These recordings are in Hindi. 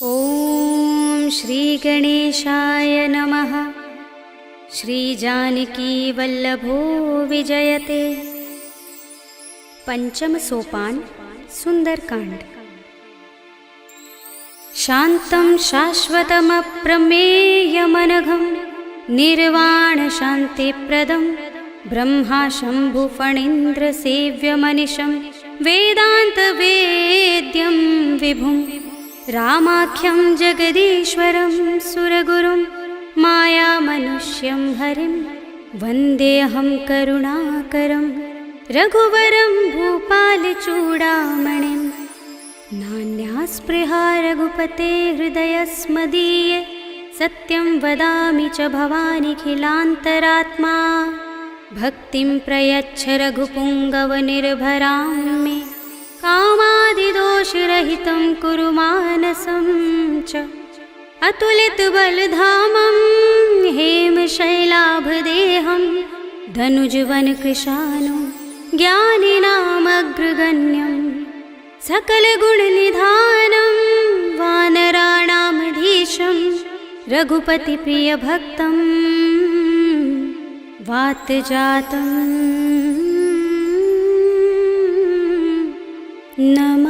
ॐ श्री गणेशाय नमः। श्री जानकी वल्लभो विजयते। पंचम सोपान सुंदरकांड। शांतं शाश्वतमप्रमेयमनघं निर्वाण शान्तिप्रदं ब्रह्मा शंभु फणीन्द्र सेव्यमनिशं वेदान्तवेद्यं विभुं रामाख्यं जगदीश्वरं सुरगुरुं मायामनुष्यं हरिं वन्देऽहं करुणाकरं रघुवरं भूपालचूडामणिं। नान्यास्पृहा रघुपते हृदयस्मदीये सत्यं वदामि च भवानिखिलान्तरात्मा। भक्तिं प्रयच्छ रघुपुङ्गवनिर्भरां मे कामादिदोषरहितं कुरु मानसं च। अतुलितबलधामं हेमशैलाभदेहं धनुजवनकृशानुं ज्ञानिनामग्रगण्यं सकलगुणनिधानं वानराणामधीशं रघुपतिप्रियभक्तं वातजातं नमामि।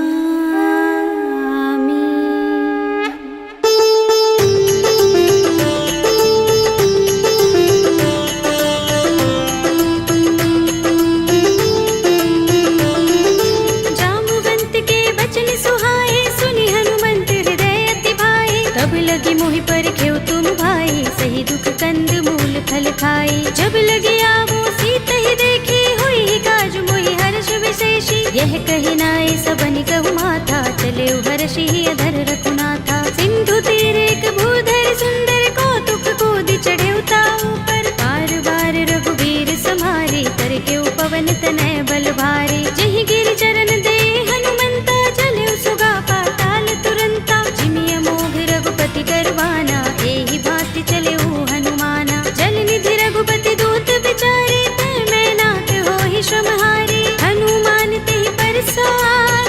जाम्बुवंत के बचन सुहाए सुनि हनुमंत हृदय अति भाए। तब लगी मोहि परखेउ तुम भाई सही दुख कंद मूल फल खाई। जब लगी आवो सीत ही देखी हुई काज मोहि हर्ष विशेषी। यह कही नाय सबनि कहु माथा चले हर्षि अधर रघुनाथा। सिंधु तीर एक भूधर सुंदर कौतुक कूदि चढ़े ताऊ पर। बार बार रघुबीर समारे कर के पवन तनय बल भारे। जहि गिर चरण दे हनुमंता चले सुगा पाताल तुरंता। जिमिय मोह रघुपति करवाना एहि भांति चले हनुमाना। जल निधि रघुपति दूत बिचारे तै मैं नाथ होहि श्रमहारे। हनुमान तेहि परसा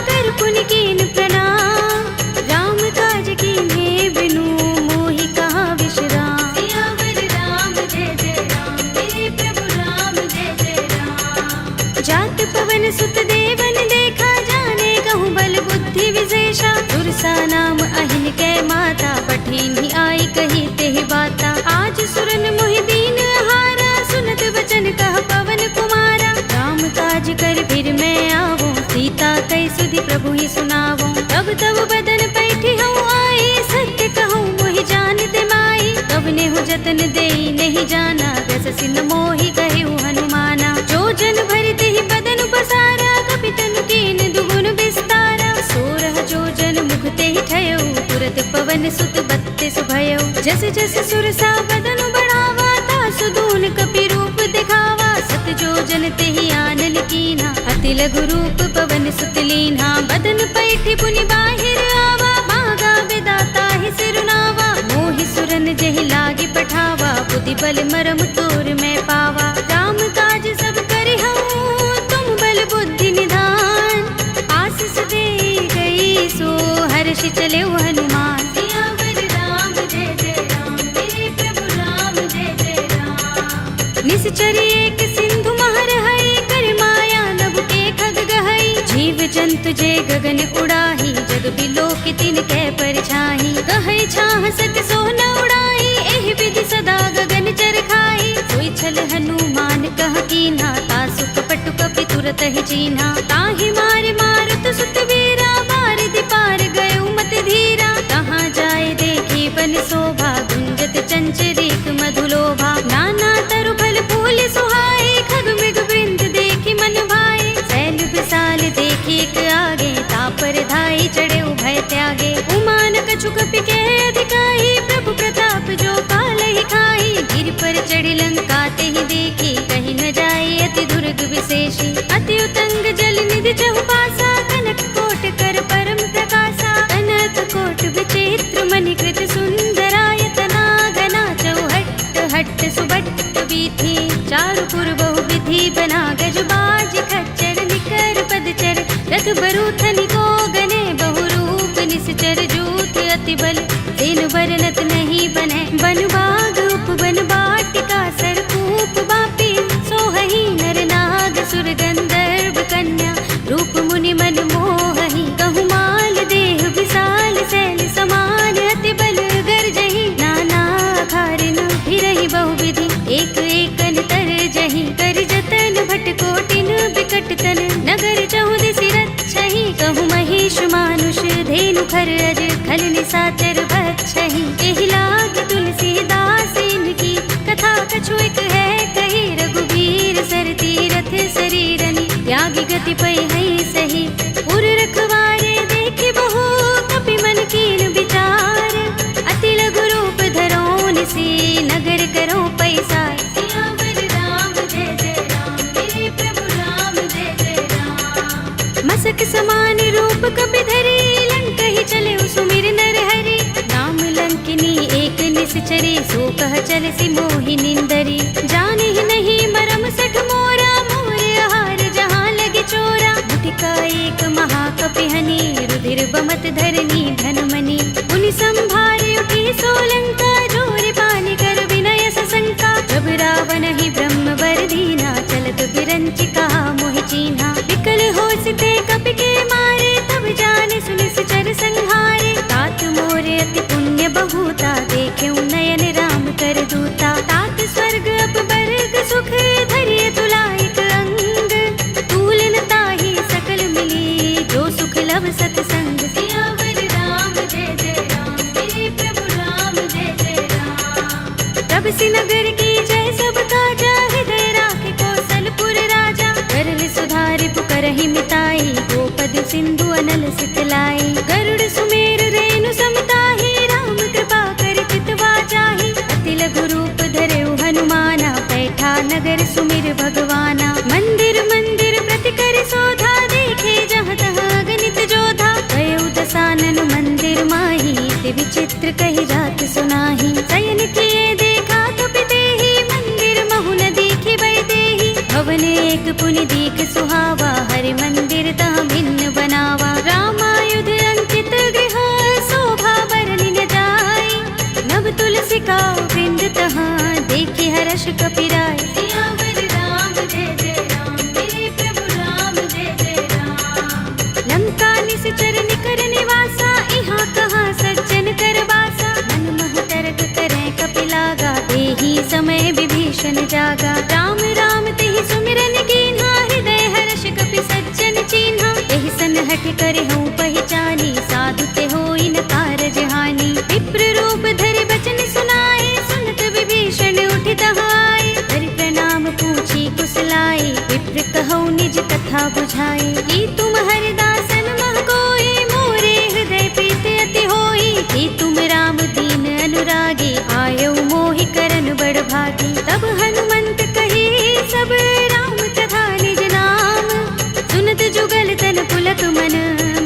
कर पुनि कीन प्रणाम। राम काज कीन्हे बिनु मोहि कहाँ विश्राम। सियावर राम जय जय राम मेरे प्रभु राम जय जय राम। जात पवन सुत देवन देखा जाने कहूँ बल बुद्धि विशेषा। तुरसा नाम अहिन कै माता पठिन्हि आई कही तेहि बाता। आज सुरन मोहि दीन हारा सुनत वचन कह पवन कुमारा। राम काज कर फिर मैं आवो सीता कई सुधि प्रभु ही सुनावो। तब तब बदन पैठी हूँ आई सत्य कहूँ मोहि जानते माई। तब नेहु जतन देई नहीं जाना दस सिन मोहि कहु हनुमाना। जो जन भरते ही बदन पसारा कपितन कीन दुगुन विस्तारा। सोरह जो जन मुख ते ही ठयो तुरत पवन सुत बत्तीस भयो। जस जस सुरसा बदन बढ़ावा तासु दून कपि रूप दिखावा। सत जो जन ते ही आनन कीना अति लघु रूप पवन सुत लीन्हा। बदन पैठी पुनि बाहिर आवा मागा विदाता ही सिरुनावा। मोहि सुरन जहि लागे पठावा बुद्धि बल मरम तोर मैं पावा। राम काज सब करि हूँ तुम बल बुद्धि निधान। आशीष दे गई सो हर्षि चले हनुमान। सियावर राम जय जय राम मेरे प्रभु राम जय जय राम। निश्चर एक सिंधु महर है कर माया नभ के खग गहई। जीव जंतु जे गगन उड़ाही जग बिलोक तिन कै परछाई। कहै छाह सक सो न उड़ाई एहि विधि सदा गगन चर खाई। सोई छल हनुमान कह कीन्हा तासु कपट कपि तुरत ही चीन्हा। ताहि मार मारुत सुत वीरा बारिधि पार गयो मत धीरा। कहाँ जाए देखी बन शोभा गुंजत चंचरीक मधुलोभा। नाना तरु फल फूल सुहाए खग मृग वृंद देखी मन भाए। शैल विशाल देखी एक आगे तापर धाई चढ़े भय त्यागे। उमान कछु कपि के अधिकाई प्रभु प्रताप जो काल ही खाई। गिर पर चढ़ी लंका ते ही देखी कहीं न जाए अति दुर्ग विशेषी। अति उतंग जल निधि चहुपासा कनक कोट कर परम प्रकाशा। कनक कोट विचित्र मणिकृत सुंदरायतना घना चौहट्ट हट्ट सुबट्ट वीथी। चारु पुर बहु विधि बना गजबाज खच्चर निकर पदचर। रथ बरूथनि को गने बहुरूप निश्चर जूथ अति बल तेनु बरनत नहीं बने। बन बाग उपवन बाटिका सरकूप बापी सोहही नर नाग सुर गंधर्व कन्या रूप मुनि मन मोहही। कहु माल देह विशाल शैल समान अति बल गर्जही। नाना अखारिन फिरहि बहुविधि एक एकन तर जही। कर जतन भट कोटिन बिकट तन नगर चहुदिसि रक्षहि। कहु महिष मानुष धेनु खर अज खल निशाचर बक्षहि। एहि लाग तुलसीदास इनकी कथा कछु एक है कही। रघुबीर सर तीरथ शरीरनि त्यागी गति पै है सही। उर रखवारे देखे बहु कपि मन कीन विचार। अति लघु रूप धरो निसी नगर करो पैसार। सियावर राम जय जय राम मेरे प्रभु राम जय जय राम। मसक समान रूप कपि धरी लंकहि चले सुमिर नर हरि। राम लंकिनी एक निश्चरी सो कह चल सि मोहि निंदरी। जाने ही नहीं मरम सठ मोरा मोर आहार जहाँ लगे चोरा। मुठिका एक महाकपिहनि रुधिर बमत धरनी धनमनि। उनि संभारे उठी सोलंका जोर पानी कर विनय सशंका। जब रावण ही ब्रह्म वर दीना चलत विरंचिका मोहि चीन्हा। विकल होसिते कपि के मारे तब जाने सुनि सुचर संहारे। तात मोरे अति पुण्य बहुता देखेउ नयन राम कर दूता। तात स्वर्ग अपवर्ग सुख धरिय तुलाइक अंग। तूलन ताहि सकल मिली जो सुख लव सतसंग। सियावर राम जय जय राम मेरे प्रभु राम जय जय राम। तब सि नगर की जय सब काजा हृदय राखे कौशलपुर राजा। करल सुधारि पुकारहि मिताई गोपद सिंधु अनल सितलाई। गरुड़ सुमेर रेणु समताहि राम कृपा कर चितवा चाहि। अति लघु रूप धरेउ हनुमाना बैठा नगर सुमिर भगवाना। मंदिर मंदिर प्रति कर शोधा देखे जहाँ तहाँ गणित जोधा। गयउ दसानन मंदिर माही दिव्य चित्र कही जात सुनाही। शयन किए देखा कपि देहि मंदिर महु न दीखि बै देहि। भवन एक पुनि दीख सुहावा हरि मंदिर तहाँ भिन्न बनावा। रामायुध अंकित गृह शोभा बरनि न जाई। नव तुलसी का वृंद तहाँ देखि हर्ष कपि राय। सियावर राम जय जय राम मेरे प्रभु राम जय जय राम। लंका निश्चर निकर निवासा इहाँ कहाँ सज्जन कर बासा। मन महु तरक करे कपि लागा तेहि समय विभीषण जागा। राम राम तेहि सुमिरन कीन्हा हृदय हर्ष कपि सज्जन चीन्हा। एहि सनहठ करे हूँ पहचानी साधु ते होई न कारज हानि। विप्र रूप धरि बचन सुनाए सुनत विभीषण उठि तहाई। हरि प्रणाम पूछी कुशलाई विप्र कहौ निज कथा बुझाई। कि तुम हरिदासन मह कोई मोरे हृदय प्रीत अति होई। कि तुम राम दीन अनुरागी आयौ मोहि करन बड़ भागी। तब हनुमंत कही सब राम तथा निज नाम। सुनत जुगल तन पुलक मन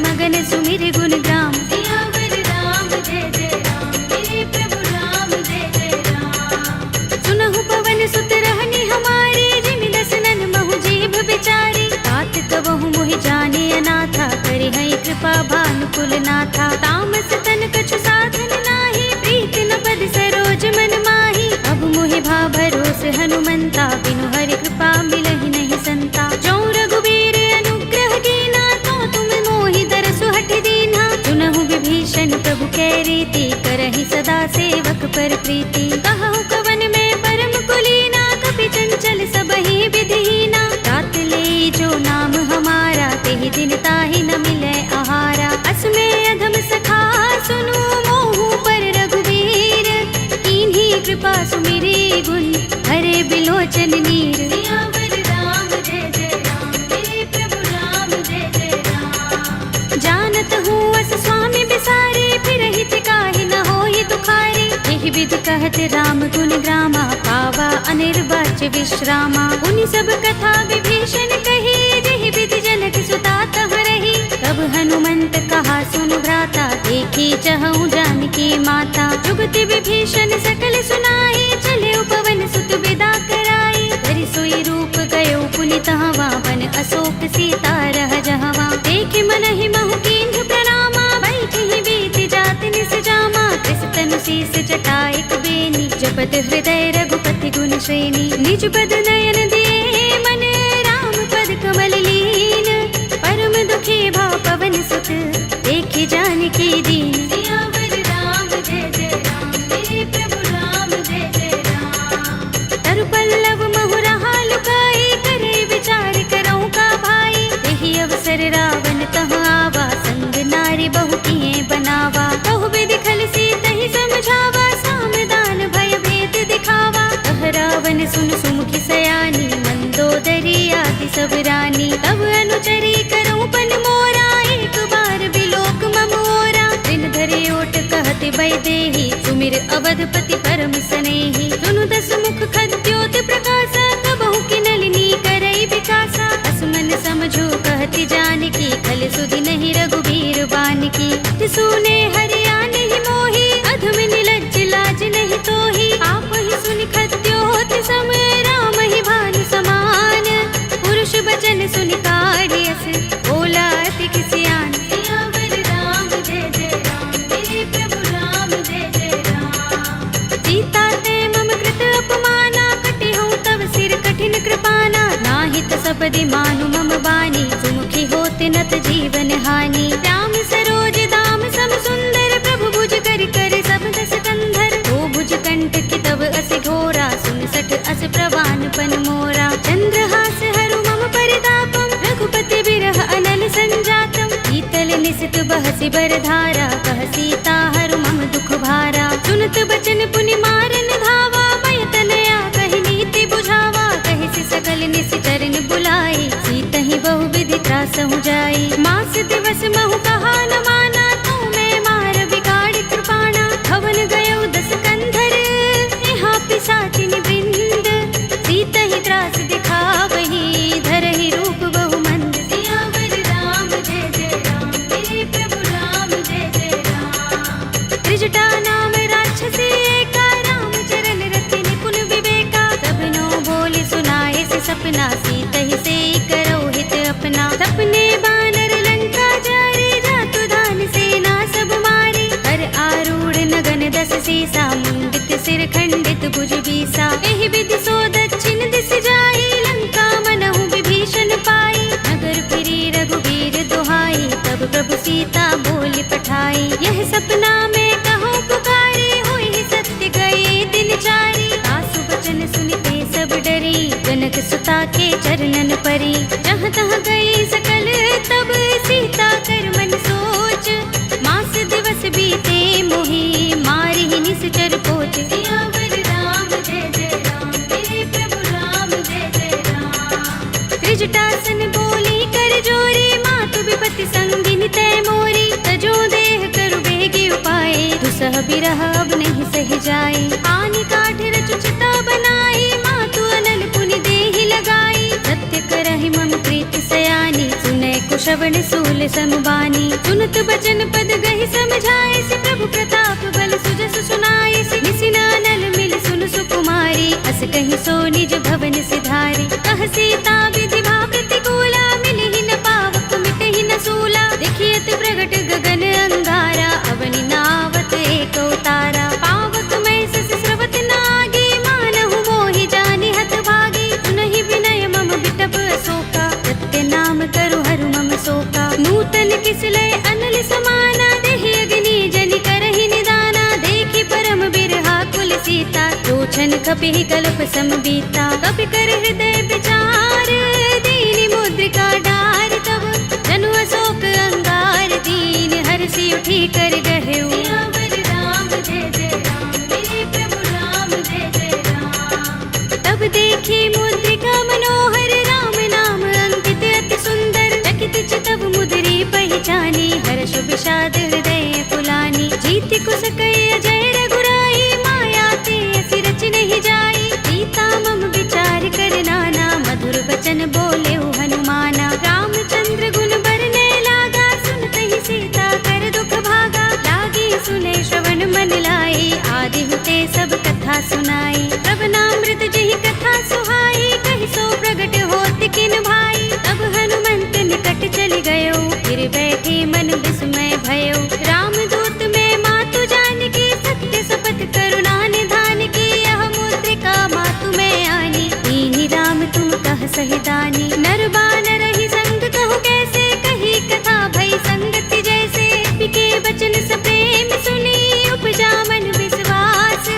मगन सुमिर गुण ग्राम। सियावर राम जय जय राम मेरे प्रभु राम जय जय राम। सुनहु पवन सुत रहनि हमारे जिमि दसनन महु जीभ बिचारी। तात कबहु मोहि जाने अनाथा करि है कृपा भानुकुल नाथा। तामस तन कछु साधन नाही प्रीत न पद सरोज मन माही। अब मोहि भा भरोस हनुमंता बिनु हरि कृपा मिलहि नहीं संता। जो रघुबीर अनुग्रह कीना तो तुम मोहि दरसु हठ दीन्हा। सुनहु विभीषण प्रभु कै रीति करहि सदा सेवक पर प्रीति। कहु कवन में परम कुलीना कपि चंचल सबहि विधिहीना। तात ले जो नाम हमारा तेहि दिन ताहि न मिलै आहारा। असमे अधम सखा सुनु मोहु पर रघुबीर। कीन्ही कृपा सुमिरी गुण हरे बिलोचन नीर। सियावर राम जय जय राम मेरे प्रभु राम जय जय राम। जानत हूँ अस स्वामी बिसारे फिर हित काहि न होई दुखारे। एहि विधि कहत राम गुण ग्रामा पावा अनिर्वाच्य विश्रामा। उनि सब कथा विभीषण कही जेहि विधि जनक सुता तह रही। तब हनुमंत कहा सुन भ्राता देखी चहु जानकी माता। जुगति विभीषण सकल सुनाई चले पवन सुत विदा कराई। हरि सोई रूप गयो पुनि तहवा वन अशोक सीता रह जहवा। देख मन ही महु कीन्ह प्रणामा बैठहि बीति जात निस जा। शीस जटायक बेनी, जपत हृदय रघुपति गुण श्रेणी। निज पद नयन दिए मन, राम पद कमल लीन। परम दुखी भा पवन सुत, देखे जानकी दीन। सियावर राम जय जय राम, मेरे प्रभु राम जय जय राम। तरु पल्लव महु रहा लुकाई, करे विचार करऊं का भाई। यही अवसर रावण तह आवा, संग नारी बहु किए बनावा। कहु विधि खल सीत ही समझावा, सामदान भय भेद दिखावा। तह रावण सुन सुमुखी सयानी, मंदोदरी आदि सब रानी। तब अनुचरी करऊं पन मोरा, एक बार बिलोक मम ओरा। दिन धरे ओट कहते भय देहि, सुमिर अवधपति परम सनेहि। सुनु दस मुख खद्योत प्रकाशा, कबहु की नलिनी करई विकासा। असमन समझो कहती जानकी, खल सुधि नहीं रघुबीर बानकी। सुने हरिया नहीं मोही, अधम निलज्ज लाज नहीं तोही। आप ही सुनि खद्योत सम, राम ही भानु समान। पुरुष बचन सुनि काढ़ियस, बोला अति किसियान। सियावर राम जय जय राम, मेरे प्रभु राम जय जय राम। सीता ते मम कृत अपमाना, कटे हूँ तव सिर कठिन कृपाना। नाहित सबदि मानु मम बानी, सुमुखी होते नत जीवन हानि। राम सरोज दाम सम सुंदर, प्रभु भुज कर कर सब दस कंधर। ओ भुज कंठ की तब अस घोरा, सुन सठ अस प्रवान पन मोरा। चंद्रहास हरु मम परितापम, रघुपति बिरह अनल संजातम। शीतल निसित बहसि बरधारा, कह सीता हरु मम दुख भारा। सुनत बचन पुनि मारन धावा, भय तनया कहि नीति बुझावा। कहि सकल निश्चरण बुलाई, सीतहि बहु विधि त्रासहु जाई। मास दिवस महु कहा न माना, तू मैं मार बिगाड़ कृपाणा। हवन गयो दस कंधर, यहाँ पिशाचिनि वृंद। सीतहि त्रास दिखावही, धरहि रूप बहु मंद। सियावर राम जय जय राम, मेरे प्रभु राम जय जय राम। त्रिजटा नाम राक्षसी एका, राम चरण रति निपुण विवेका। सबनो बोले सुनाए से सपना, सीतहि से करो हित अपना। सपने बानर लंका जारे, जातु धान सेना सब मारे। कर आरूढ़ नगन दस सीसा, मुंडित सिर खंडित भुज बीसा। एहि विधि सो दक्षिण दिस जाई, लंका मनहु विभीषण पाई। नगर फिरी रघुबीर दुहाई, तब प्रभु सीता बोली पठाई। यह सपना में कहो पुकारी, होई सत्य गए दिन चारी। सासु बचन सुनिते सब डरी, जनक सुता के चरणन परी। जहाँ तहाँ गई सकल तब, सीता कर मन सोच। मास दिवस बीते मोही, मारि ही निश्चर पोच। सियावर राम जय जय राम, मेरे प्रभु राम जय जय राम। त्रिजटासन बोली कर जोरी, मातु विपति संगिनी तय मोरी। तजो देह करु बेगी उपाय, दुसह बिरह अब नहीं सह जाए। आनि काठ रचु चिता बनाई, मातु अनल पुनि देहि लगाई। सत्य करहि मम प्रीति सयानी, सुनै कुशवन सूल समबानी। सुनत बचन पद गहि समझाए, से प्रभु प्रताप बल सुजस सुनाए। से निसिनानल मिल सुन सुकुमारी, अस कहि सो निज भवन सिधारी। कह सीता विधि भा प्रतिकूला, मिलि ही न पावक मिटहि न सूला। देखियत प्रगट गगन अंगारा, अवनि नावत एक उतारा। पावक मैं सस स्रवत नागी, मानहु मोहि जानि हत भागी। सुनहि विनय मम बिटप अशोका, सत्य नाम करु हरु मम शोका। नूतन किसलय अनल समाना, देहि अग्नि जनि करहि निदाना। देखि परम बिरहा कुल सीता, लोचन कपिहि कल्प सम बीता। कपि कर हृदय विचार, दीनि मुद्रिका डार। तब जनु अशोक अंगार, दीन हर्षि उठी कर गहेउ। सियावर राम जय जय राम, मेरे प्रभु राम जय जय राम। तब देखी मुद्रिका मनोहर, राम नाम अंकित अति सुंदर। चकित चितव मुद्री पहचानी, हर्ष विषाद हृदय कुलानी। जीति कुस कई अजय रघुराई, माया ते असि रच नहीं जाई। सीता मम विचार कर नाना, मधुर वचन बोले हनुमाना। रामचंद्र गुण बरने लागा, सुनते ही सीता कर दुख भागा। कही दानी। नर बानर ही संग कहूँ कैसे, कही कथा भई संगति जैसे। बिके बचन स प्रेम सुनी, उपजा मन विश्वास।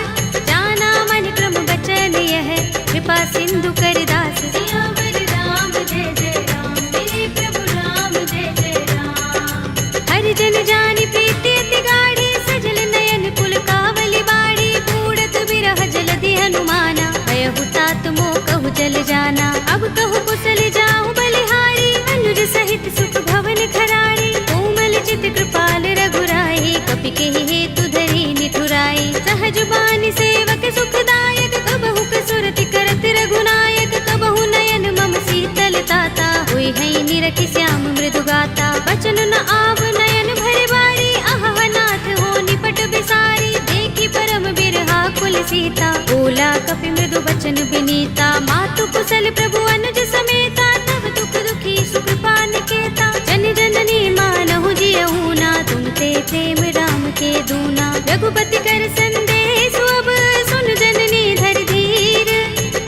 जाना मन क्रम बचन यह, कृपा सिंधु कर दास। सियावर राम जय जय राम, मेरे प्रभु राम जय जय राम। हरि जन जानी प्रीति अति गाढ़ी, सजल नयन कुल कावली बाड़ी। बूढ़त बिरह जलधि हनुमाना, भयहु तात मोह कहु जल जाना। अब कहु कुशल जाहु बलिहारी, अनुज सहित सुख भवन खरारी। कोमल चित कृपाल रघुराई, कपि केहि हेतु धरि निठुराई। सहज बानी सेवक सुखदायक, कबहु कसुरति करत रघुनायक। कबहु नयन मम शीतल ताता, होई है निरखि श्याम मृदु गाता। बचन न आव नयन भरे बारी, आहा नाथ हो निपट बिसारी। देखी परम बिरहा कुल सीता, बोला कपि मृदु बचन बिनीता। मातु कुशल प्रभु अनुज समेता, तब दुख दुखी सुख पान केता। जन जननी मानहु जियहु ना, तुम ते प्रेम राम के दूना। रघुपति कर संदेश अब, सुन जननी धर धीर।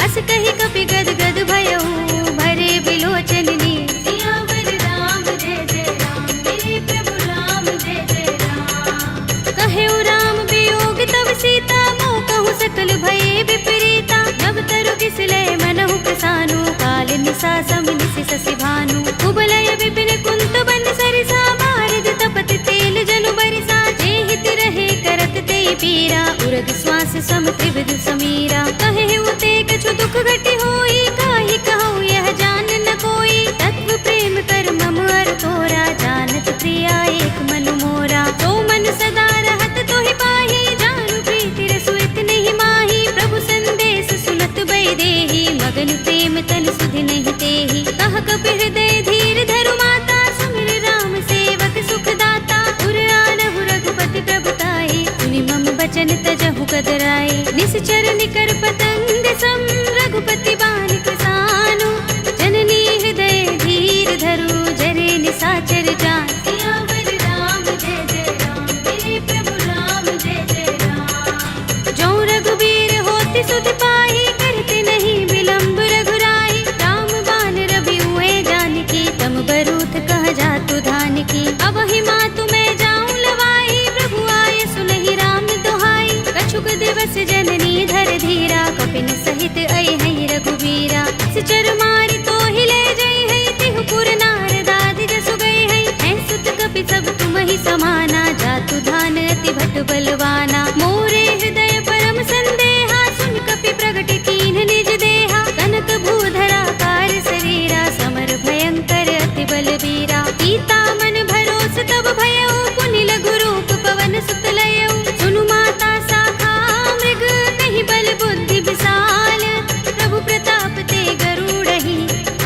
अस कही कपि गद गद भयहु, भरे बिलोचन नीर। सियावर राम जय जय राम, मेरे प्रभु राम जय जय राम। कहेउ राम वियोग तब सीता, मोह कहु सकल भये विपरीता। नव तरु किसलय मनहु प्रसानु, काल निसा सम निसि ससि भानु। कुबलय विपिन कुंत बन सरिसा, बारिद तपत तेल जनु बरिसा। जेहित रहे करत ते पीरा, उरग श्वास सम त्रिविध समीरा। कहेउ ते कछु दुख घटी होई, काहि कहूँ यह जान न कोई। तत्व प्रेम कर मम अर तोरा, जानत प्रिया एक मनु मोरा। तो मन सदा रहत तोहि पाहि, जानु प्रीति रसु इतने माही। प्रभु संदेश सुनत बै देहि, मगन प्रेम तन सुधि नहीं तेहि। कह कपि हृदय धीर धरु माता, सुमिर राम सेवक सुख दाता। उर आनहु रघुपति प्रभुताई, सुनि मम बचन तजहु कदराई। निश्चर निकर पतंग सम, रघुपति बानिक सानु। जननी हृदय धीर धरु, जरे निसाचर जान। सियावर राम जय जय राम, मेरे प्रभु राम जय जय राम। जो रघुबीर होति सुधि पाहि, करते नहीं विलंब रघुराई। राम बान रवि हुए जानकी, तम बरूथ कह जातु धान की। अब ही मातु मैं जाऊं लवाई, प्रभु आए सुनहि राम दुहाई। कछुक दिवस जननी धर धीरा, कपिन सहित अइ है रघुबीरा। सिचर मारि तो हिले जय है, तिहु पुर नारदादि जसु गए है। हैं सुत कपि सब तुम ही समाना, जातु धान अति भट बलवाना। मोरे हृदय परम संदेहा, सुन कपि प्रगट कीन्ह निज देहा। कनक भूधरा कार शरीरा, समर भयंकर अति बलबीरा। पीता मन भरोस तब भयउ, पुनि लघु रूप पवन सुत लयउ। सुनु माता शाखा मृग, कहि बल बुद्धि विशाल। प्रभु प्रताप ते गरुड़हि,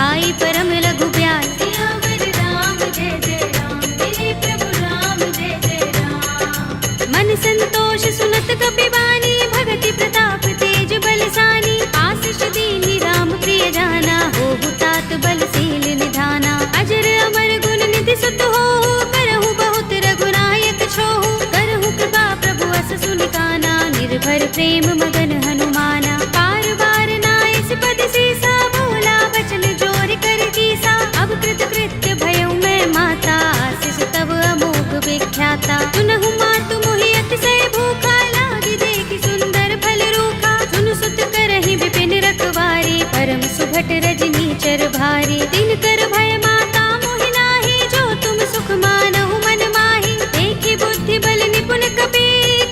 आई परम लघु ब्याल। सियावर राम जय जय राम, मेरे प्रभु राम जय जय राम। मन संतोष सुनत कपि बानी, भगति प्रताप तेज बलसानी। आशीष दीनि राम प्रिय जाना, होहु तात बलशील निधाना। अजर अमर गुण निधि सुत होहु, करहु बहुत रघुनायक छोहु। करहु कृपा प्रभु अस सुनि काना, निर्भर प्रेम मगन हनुमाना। बार बार नाइस पद सीसा, बोला बचन जोर कर कीसा। अब कृत कृत्य भयउ मैं माता, आशीष तब अमोघ विख्याता। सुनहु मातु मोहि अतिशय भूखा, लागी देखि सुंदर फल रूखा। सुन सुत करहि विपिन रखवारी, परम सुभट रजनी चर भारी। दिन कर भय माता मोहि नाहि, जो तुम सुख मानहु मन माहि। देखि बुद्धि बल निपुण कपि,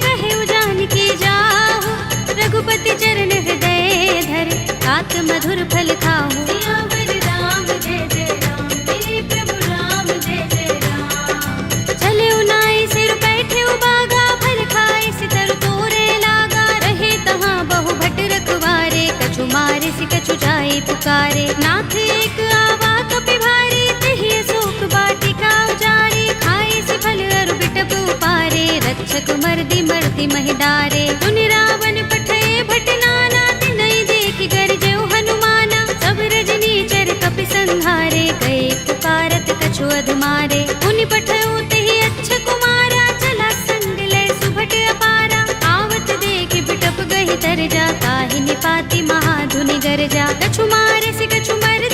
कहेउ जानकी जाहु। रघुपति चरण हृदय धर, तात मधुर फल खाहु। सियावर राम जय जय राम, मेरे प्रभु राम जय जय राम। चले उनाई सिर बैठे उबागा, फल खाए सितर तोरे लागा। रहे तहाँ बहु भट रखवारे, कछु मारे सि कछु जाए पुकारे। नाथ एक आवा कपि भारी, तेहि अशोक वाटिका उजारी। खाए सि फल अरु बिटप उपारे, रक्षक मर्दि मर्दि महिदारे। सुनि रावण पठय भट नाना, तिनहि देखि गरजेउ हनुमाना। सब रजनी चर कपि संहारे, गए पुकारत कछु अधमारे। पुनि पठयउ तेहि अच्छ कुमारा, चला संग लय सुभट अपारा। आवत देखि बिटप गहि तर जा, ताहि निपाति महाधुनि गरजा। कछु मारे से कछु मर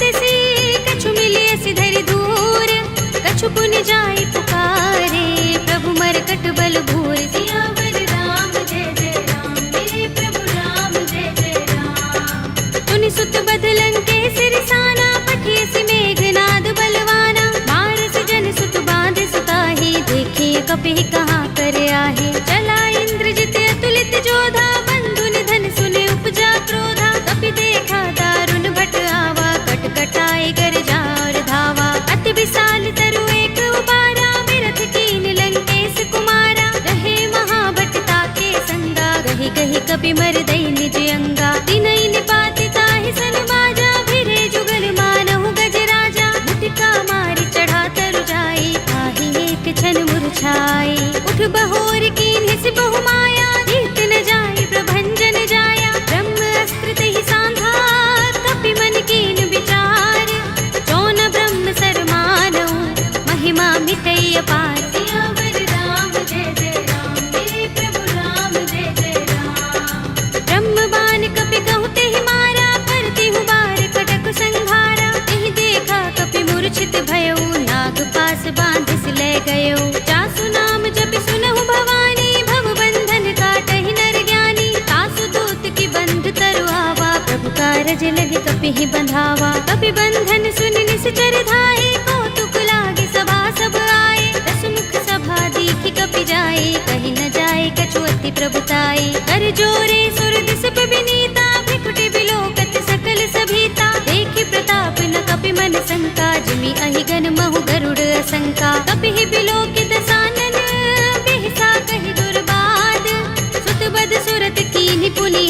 कपि मर दई निज अंगा। तिनई निपाति ताहि सन बाजा, भिरे जुगल मानहु गज राजा। मुटिका मारि चढ़ा तरु जाई, ताहि एक क्षण मुरझाई। उठ बहोर कीन्हि सि बहु माया, जीत न जाई प्रभंजन जाया। ब्रह्म अस्त्र तेहि सांधा, कपि मन कीन विचार। जौन ब्रह्म सर मानऊ, महिमा मिटई अपार। सियावर राम जय जय राम, मेरे प्रभु राम जय जय राम। ब्रह्म बाण कपि कहु तेहि मारा, करती हूँ बार कटक संघारा। तेहि देखा कपि मूर्छित भयउ, नाग पास बांधिस ले गयो। जासु नाम जपि सुनहु भवानी, भव बंधन काटहि नर ज्ञानी। तासु दूत की बंध तरु आवा, प्रभु कारज लगे कपि ही बंधावा। कपि बंधन सुन निश्चर धाये, कौतुक लागे सभा सब आए। दस मुख सभा देखि कपि जाए, कहि न जाए कछु अति प्रभुताई। कर जोरे सुर दिस पे विनीता, भ्रिकुटि बिलोकत सकल सभीता। देखि प्रताप न कपि मन शंका, जिमि अहिगन महु गरुड़ असंका। कपि ही बिलोकित सानन, बिहसा कहि दुर्बाद। सुत बद सुरत कीन्हि पुनि,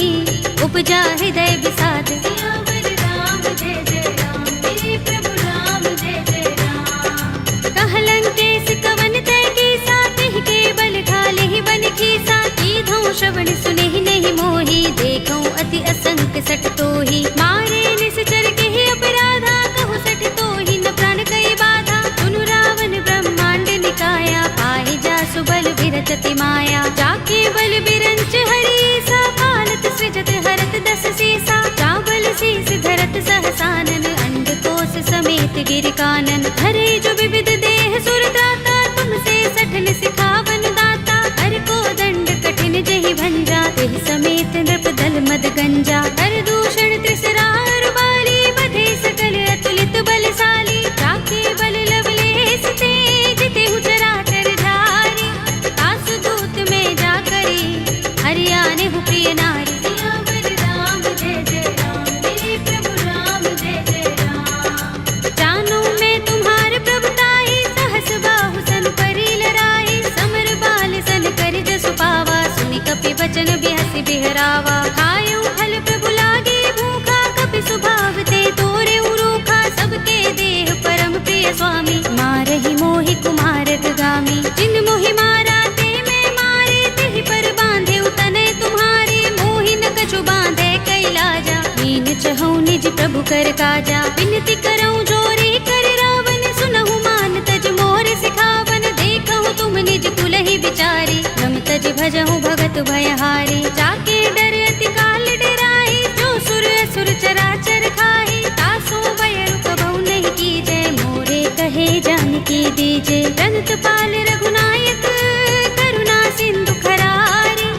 उपजा हृदय विषाद। सियावर राम जय जय राम, मेरे प्रभु राम जय जय राम। कहलन केस कवन तय कीसा, तेहि के बल ढालेहि बन खीसा। कीधौं श्रवण सुनेहि नहीं मोहि, देखौं अति असंक सठ तोहि। मारे निश्चर केहि अपराधा, कहु सठ तोहि न प्राण कई बाधा। सुनु रावण ब्रह्मांड निकाया, पाहि जासु बल विरत अति माया। जाके बल बिरंच हरीसा, पालत सृजत हरत दस सीसा। चावल शीस धरत सहसानन, अंडकोश समेत गिर कानन। धरे जो विविध देह सुर त्राता, तुमसे सठन सिखावन दाता। हर को दंड कठिन जहि भंजा, तेहि समेत नृप दल मद गंजा। कर दूषण त्रिसरार बाली, बधे सकल अतुलित बलशाली। जाके बल लवलेस ते, जितेहु चराचर झारी। तासु दूत में जा करी, हरियाने हु प्रिय नारी। सियावर राम जय जय राम, मेरे प्रभु राम जय जय राम। जानो मैं तुम्हार प्रभुताई, सहस बाहु सन परि लराई। समर बाल सन करि जसु पावा, सुनि कपि बचन बिहसि बिहरावा। खायउ फल प्रभु लागे भूखा, कपि स्वभाव ते तोरे उरूखा। सबके देह परम प्रिय स्वामी, मारहि मोहि कुमारक गामी। जिन मोहि मारा ते मैं मारे, तेहि पर बांधे तनय तुम्हारे। मोहि न कछु बांधे कैलाजा, हीन चहु निज प्रभु कर काजा। विनती करऊं जोरे कर रावण, सुनहु मान तज मोर सिखावन। देखहु तुम निज कुलहि विचारी, रम तज भजहु भगत भयहारी। जाके डर अति काल डराई, जो सुर असुर चराचर खाई। तासो भय रुक बहु नहीं कीजे, मोरे कहे जानकी दीजे। रंत पाल रघुनायक, करुणा सिंधु खरारी।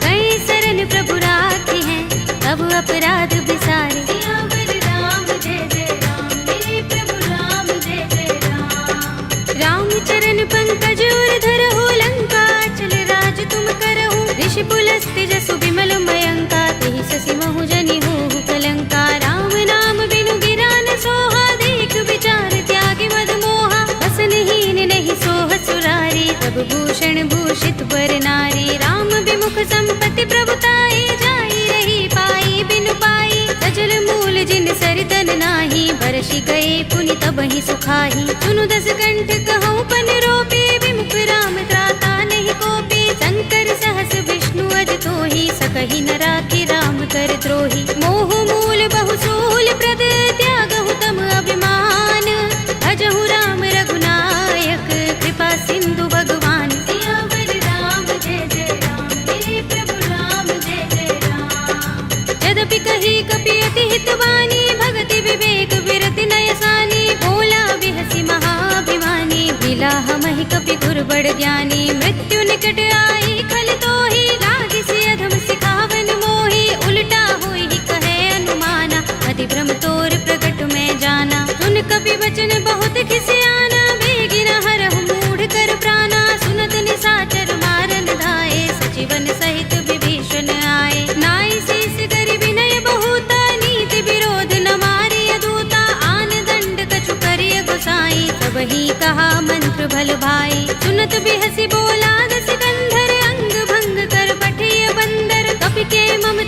कई शरण प्रभु राखी हैं, तब अपराध बिसारे। सियावर राम जय जय राम, मेरे प्रभु राम जय जय राम। राम चरण पंकज उर धरहु, लंका चल राज तुम करहु। ऋषि पुलस्त्य जसु विमल मयंका, तेहि शशि महु जनि होहु कलंका। राम नाम बिनु गिरा न सोहा, देख विचार त्यागी मद मोहा। बसनहीन नहीं सोह सुरारी, सब भूषण भूषित वर नारी। राम विमुख संपत्ति प्रभुताई, जाई रही पाई बिनु पाई। सजल मूल जिन सरदन नाही, बरषि गए पुनि तबहि सुखाही। सुनु दस कंठ कहूँ पन रोपी, विमुख राम त्राता नहीं कोपी। शंकर सहस विष्णु अज तोहि, सकहि न राखी राम कर द्रोही। मोह मूल बहु सूल प्रद, त्यागहु तम अभिमान। भजहु राम रघुनायक, कृपा सिंधु भगवान। सियावर राम जय जय राम, मेरे प्रभु राम जय जय राम। यद्यपि कही कपि अति हितवानी, भगति विवेक विरति नयसानी। बोला बिहसि महाभिमानी, मिला हमहि कपि गुर बड़ ज्ञानी। मृत्यु निकट आई खल तोहि, लागिसि अधम सिखावन मोहि। उल्टा होई कहे अनुमाना, अति भ्रम तोर प्रगट में जाना। सुन कपि वचन बहुत खिसियाना, बेगिन हरहु मूढ़ कर प्राणा। सुनत निशाचर मारन धाये, सचिवन सहित विभीषण आए। नाई शीस करि विनय बहुता, नीति विरोध न मारिय दूता। आन दंड कछु करिय गोसाई, सबहि कहा मंत्र भल भाई। सुनत बिहसि बोला दस कंधर, अंग भंग कर पठिय बंदर। कपि के मम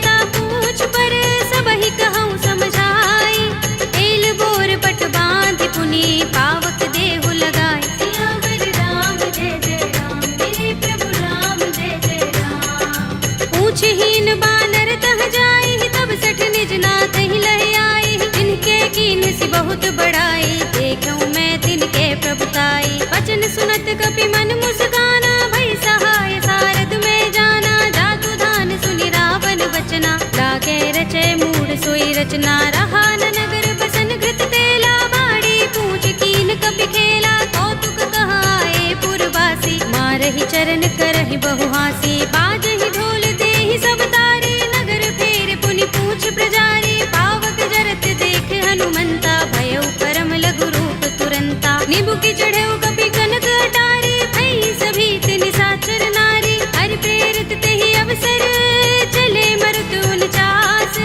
तीन बानर तह जाई, तब सठ निज नाथ ही लह आई। जिनके कीन सी बहुत बड़ाई, देखूं मैं तिनके प्रभुताई। वचन सुनत कपि मन मुस्काना, भई सहाय सारद में जाना। जातु धान सुनि रावण वचना, लागे रचे मूढ़ सोई रचना। रहा न नगर बसन घृत तेला, बाड़ी पूछ कीन कपि खेला। कौतुक कहाए पुरवासी, मारहि चरण करहि बहु हासी। बाजहि ढोल देहि सब तारी, नगर फेर पुनि पूछ प्रजारी। पावक जरत देख हनुमंता, भयउ परम लघु रूप तुरंता। निबुकि चढ़ेउ कपि कनक अटारी, भई सभीत निशाचर नारी। हरि प्रेरित तेहि अवसर, चले मरुत 49।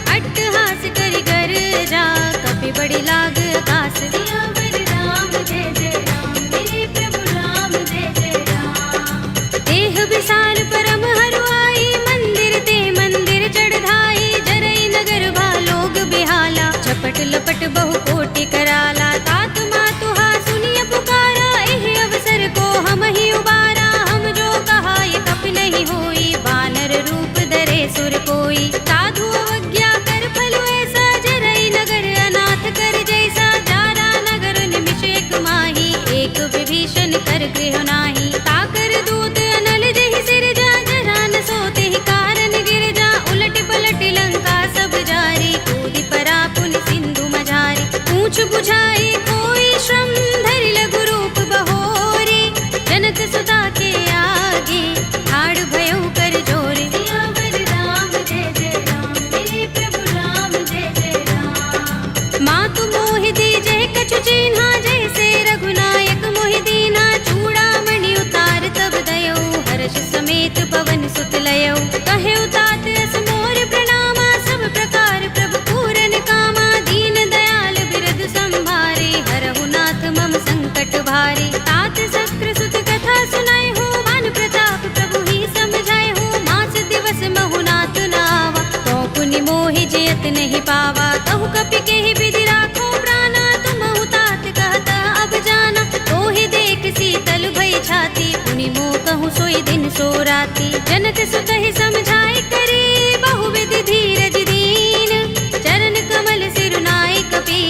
अट्टहास करि गर्जा, कपि बड़ी लाग आकाश। सियावर राम जय जय राम, मेरे प्रभु राम जय जय राम। देह विशाल परम हरुआई, मंदिर ते मंदिर चढ़ाई। जरई नगर भालोग बिहाला, झपट लपट बहु कोटि कराला। तात मातुहा सुनिय पुकारा, एह अवसर को हम ही उबारा। हम जो कहा ये कपि नहीं होई, बानर रूप धरे सुर कोई। साधु अवज्ञा कर फल ऐसा, जरई नगर अनाथ कर जैसा। जारा नगर निमिष एक माही, एक विभीषण कर गृह नाही। ताकर दूत अनल जहि सिरजा, जरा न सोते ही कारण गिर जा। उलट पलट लंका सब जारी, कूदि परा पुनि सिंधु मझारी। पूछ बुझाई कोई श्रम, धरि लघु रूप बहोरी। जनक सुता के आगे, ठाड़ भयउ कर जोरे। सियावर राम जय जय राम, मेरे प्रभु राम जय जय राम। मातु मोहि दीजे कछु चिन्हा, जैसे रघुनायक मोहि दीना। चूड़ामणि उतार तब दयौ, हर्ष समेत पवन सुत लयौ। कहे तात अस मोर प्रणामा, सब प्रकार प्रभु पूरन कामा। दीन दयाल बिरद संभारे, हरहु नाथ मम संकट भारे। तात शक्र सुत कथा सुनाए हो, मान प्रताप प्रभु ही समझाए हो। मास दिवस महु नाथ नावा, तो पुनि मोहि जयत नहीं पावा। कहु कपि केहि विधि राखो प्राणा, तुमहु तात कहता अब जाना। तोहि देख शीतल भई छाती, पुनि मोह कहूँ सोई दिन सो राती। जनक सुत ही समझाए करे, बहु विधि धीरज दीन। चरण कमल सिरुनाए कपि,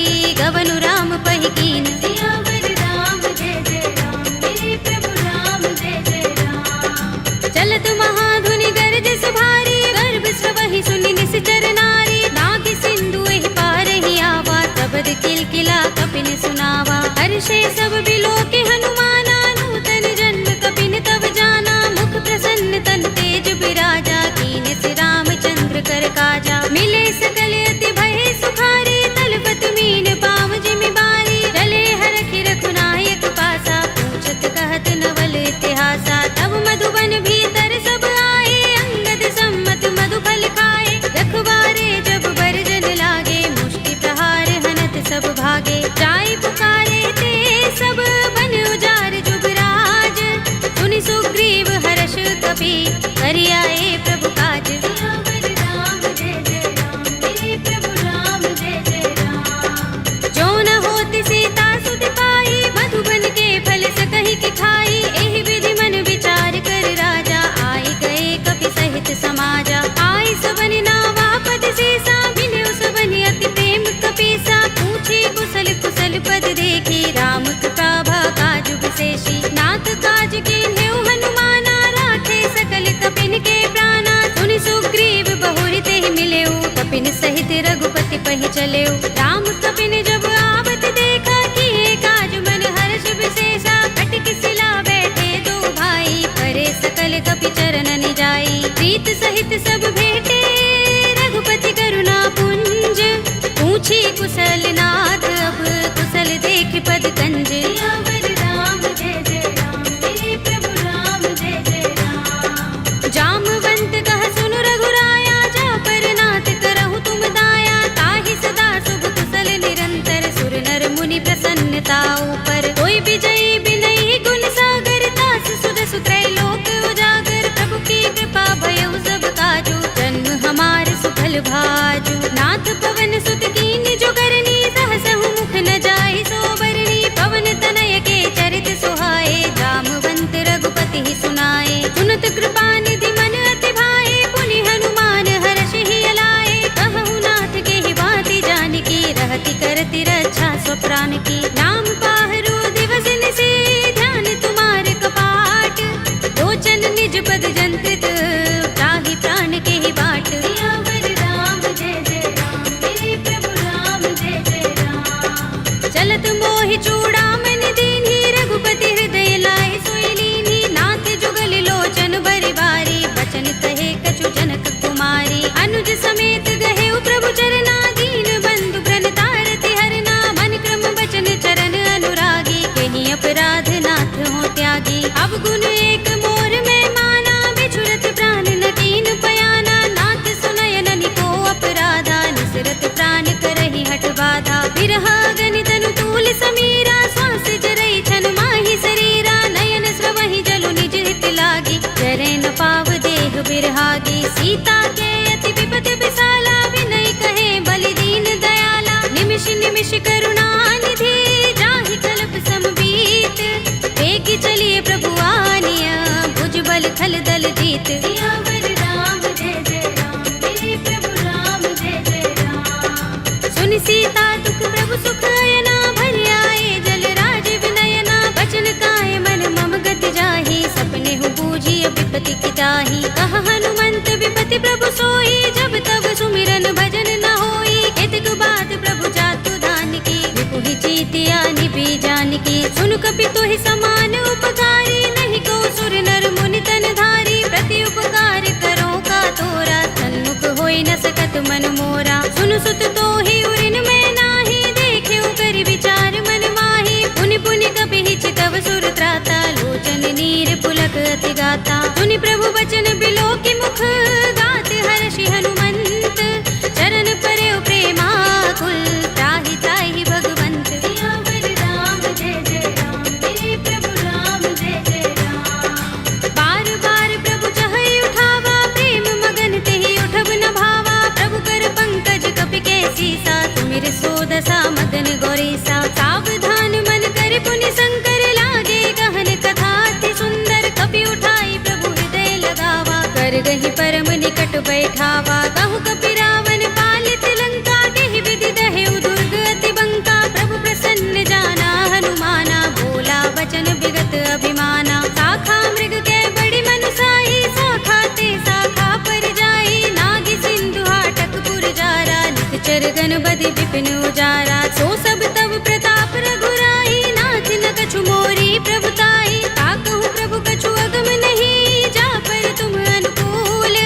गवनु राम पहि कीन। सियावर राम जय जय राम, मेरे प्रभु राम जय जय राम। चलत महाधुनि गरज भारी, गर्भ स्रवहि सुनि निश्चर नारी। नाग सिंधु एहि पार ही आवा, शब्द किलकिला कपिन सुनावा। हर्षे सब बिलोके हनुमाना, नूतन जन्म कपिन तब जाना। मुख प्रसन्न तन तेज बिराजा, कीन से रामचंद्र कर काजा। मिले सकल अति भय सुखारी, तलपत मीन पाव जिमि बारी। चले हरखि रघुनायक पासा, पूछत कहत नवल इतिहासा। तब मधुबन भीतर सब आए, अंगद सम्मत मधुफल खाए। रखवारे जब बरजन लागे, मुष्टि प्रहार हनत सब भागे। जाय पुकारे ते सब, बन उजार जुगराज। सुनि सुग्रीव हर्ष कपि, करि आए प्रभु काज। सियावर राम जय जय राम, मेरे प्रभु राम जय जय राम। जो न होत सीता सुत पाई, मधुबन के फल सकहि कि खाई। एहि विधि मन विचार कर राजा, आए गए कपि सहित समाजा। आए सबन नावा पद सीसा, मिले सबन अति प्रेम कपीसा। पूछे कुशल कुशल पद देखी, राम कृपा भा काज विशेषी। नाथ काज कीन्हेउ हनुमाना, राखे सकल कपिन के प्राणा। सुनि सुग्रीव बहुरि तेहि मिलेउ, कपिन सहित रघुपति पहि चलेउ। राम कपिन जब आवत देखा, किए काज मन हर्ष विशेषा। कटि सिला बैठे दो भाई, परे सकल कपि चरण जाई। प्रीत सहित सब भेटे, रघुपति करुणा पुंज। पूछी कुशल नाथ, अब कुशल देख पद कंज। सियावर राम जय जय राम, मेरे प्रभु राम जय जय राम। जामवंत कह सुनु रघुराया, जा पर नाथ करहु तुम दाया। ताहि सदा शुभ कुशल निरंतर, सुर नर मुनि प्रसन्नता ऊपर। कोई विजयी बिनहि गुण सागर, तास सुध सुत्रय लोक उजागर। प्रभु की कृपा भयउ सब काजू, जन सीता के अति विपद विसाला, विनय कहे बलि दीन दयाला। निमिष निमिष करुणा निधि, जाहि कल्प समबीत। वेगी चलिए प्रभु आनिया, भुजबल थल दल जीत। सियावर राम जय जय राम, मेरे प्रभु राम जय जय राम। सुन सीता दुख प्रभु सुख अयना, भरि आए जल राज विनयना। बचन काए मन मम गति जाहि, सपने हूँ बूझी विपति की ताहि। कह हनुमंत विपति प्रभु सोई, जब तब सुमिरन भजन न होई। केतक बात प्रभु जातु दान की, विपुहि जीतिया निभि जान की। सुन कपि तोहि समान उपकारी, नहीं को सुर नर मुनि तन धारी। प्रति उपकार करो का तोरा, सन्मुख होई न सकत मन मोरा। सुन सुत तोहि उरिन में नाही, देखे कर विचार मन माही। पुनि पुनि कपि चितव सुर त्राता, लोचन नीर पुलक अति गाता। सुनि प्रभु बचन बिलो की मुख, गात हर्षि हनुमंत। चरण परे प्रेमाकुल, त्राहि त्राहि भगवंत। सियावर राम जय जय राम, मेरे प्रभु राम जय जय राम। बार बार प्रभु चहई उठावा, प्रेम मगन तेहि उठब न भावा। प्रभु कर पंकज कपि के सीसा, सुमिर सोदसा मदन गौरीसा। सावधान मन कर पुनि शंकर, लागे गहन कथा अति सुंदर। कपि उठाई प्रभु हृदय लगावा, कर गहि परम निकट बैठावा। कहु कपि रावण पालित लंका, केहि विधि दहेउ दुर्ग अति बंका। प्रभु प्रसन्न जाना हनुमाना, बोला वचन विगत अभिमाना। शाखा मृग के बड़ी मनसाई, शाखा ते शाखा पर जाई। नागी सिंधु हाटक पुर जारा, निकचर गण बदि विपिन उजारा। सो सब तब प्रताप रघुराई, नाथ न कछु मोरी प्रभुताई। ताकहु प्रभु कछु अगम नहीं, जा पर तुम अनुकूल।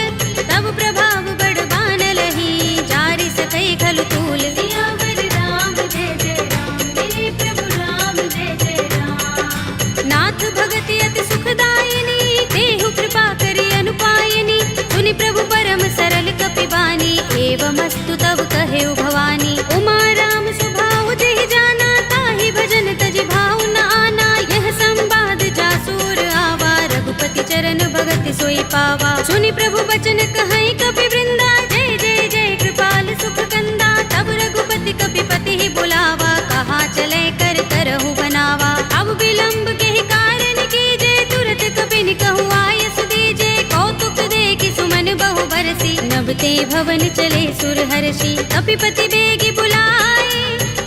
तब प्रभाव बड़बान लही, जारि सकई खलु तूल। सियावर राम जय जय राम, मेरे प्रभु राम जय जय राम। नाथ भगति अति सुखदायिनी, देहु कृपा करि अनुपायिनी। सुनि प्रभु परम सरल कपि बानी, एवमस्तु तब कहेउ भवानी। उमा राम सुभाउ जेहि जाना, ताहि भजन तजि भाउ न आना। यह संवाद जासुर आवा, रघुपति चरण भगति सोई पावा। सुनि प्रभु बचन कहई कपि वृंदा, जय जय जय कृपाल सुख कंदा। तब रघुपति कपि पति ही बुलावा, कहा चले कर करहु बनावा। अब विलंब के ही कारण कीजे, तुरत कपि निकहु आयस दीजे। कौतुक देखि सुमन बहु बरसी, नभते भवन चले सुर हर्षि। कपिपति बेगी बुलाए,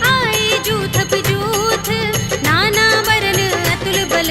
आए जूथ जूथ। नाना बरन अतुल बल,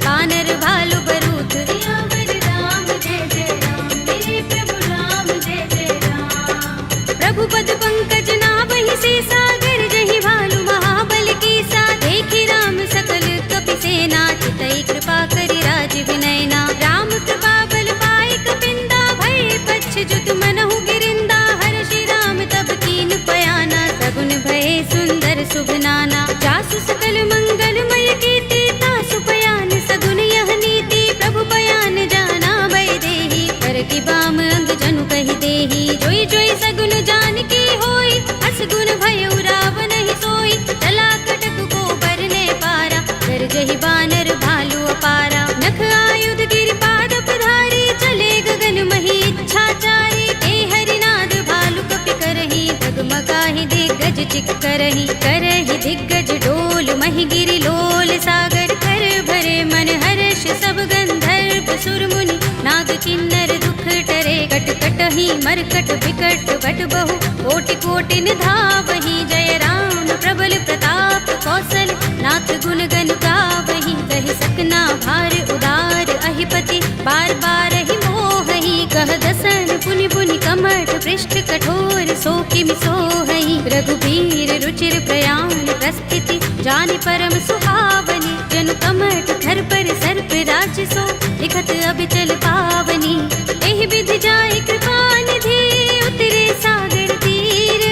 बानर भालु बरूथ। सियावर राम जय जय राम, मेरे प्रभु राम जय जय राम। प्रभु पद पंकज नावहि से, सागर जहि भालु महाबल कीसा। देखि राम सकल कपि सेना, चितई कृपा करि राज विनयना। राम कृपा बल पाई कपिंदा, भय पच्छ जुत मनहु गिरिंदा। हर्षि राम तब कीन पयाना, सगुन भय सुंदर शुभ नाना। जासु सकल मंगलमय कीर्ति, तासु पयान सगुन यह नीति। प्रभु पयान जाना भय देहि, कर की बाम अंग जनु कहि देहि। जोई जोई सगुन जान की होई, असगुन भयउ रावण ही सोई। चला कटक को बरने पारा, कर जहि बानर भालु अपारा। नख आयुध गिरिपाद पधारी, चले गगन मही इच्छाचारी। ते हरिनाद भालु कपि करही, डगमगाहि दिग्गज चिक करही। करही दिग्गज डोल, महि गिरि लोल सागर। कर भरे मन हर्ष सब गंधर्व सुर मुनि, नाग किन्नर दुख टरे। कट कटहि मरकट विकट बट बहु, कोटि कोटि निधावहि। जय राम प्रबल प्रताप कौशल, नाथ गुण गन गावहि। कहि सकना भार उदार अहिपति, बार बार ही मोहहि। कह दसन पुनि पुनि कमठ, पृष्ठ कठोर सो किमि सोहहि। रघुबीर रुचिर प्रयाण प्रस्थिति, जानि परम सुहावनी। जनु कमठ धर पर सर्प राज सो, लिखत अबिचल पावनी। एहि विधि जाय कृपा निधि, उतरे सागर तीर।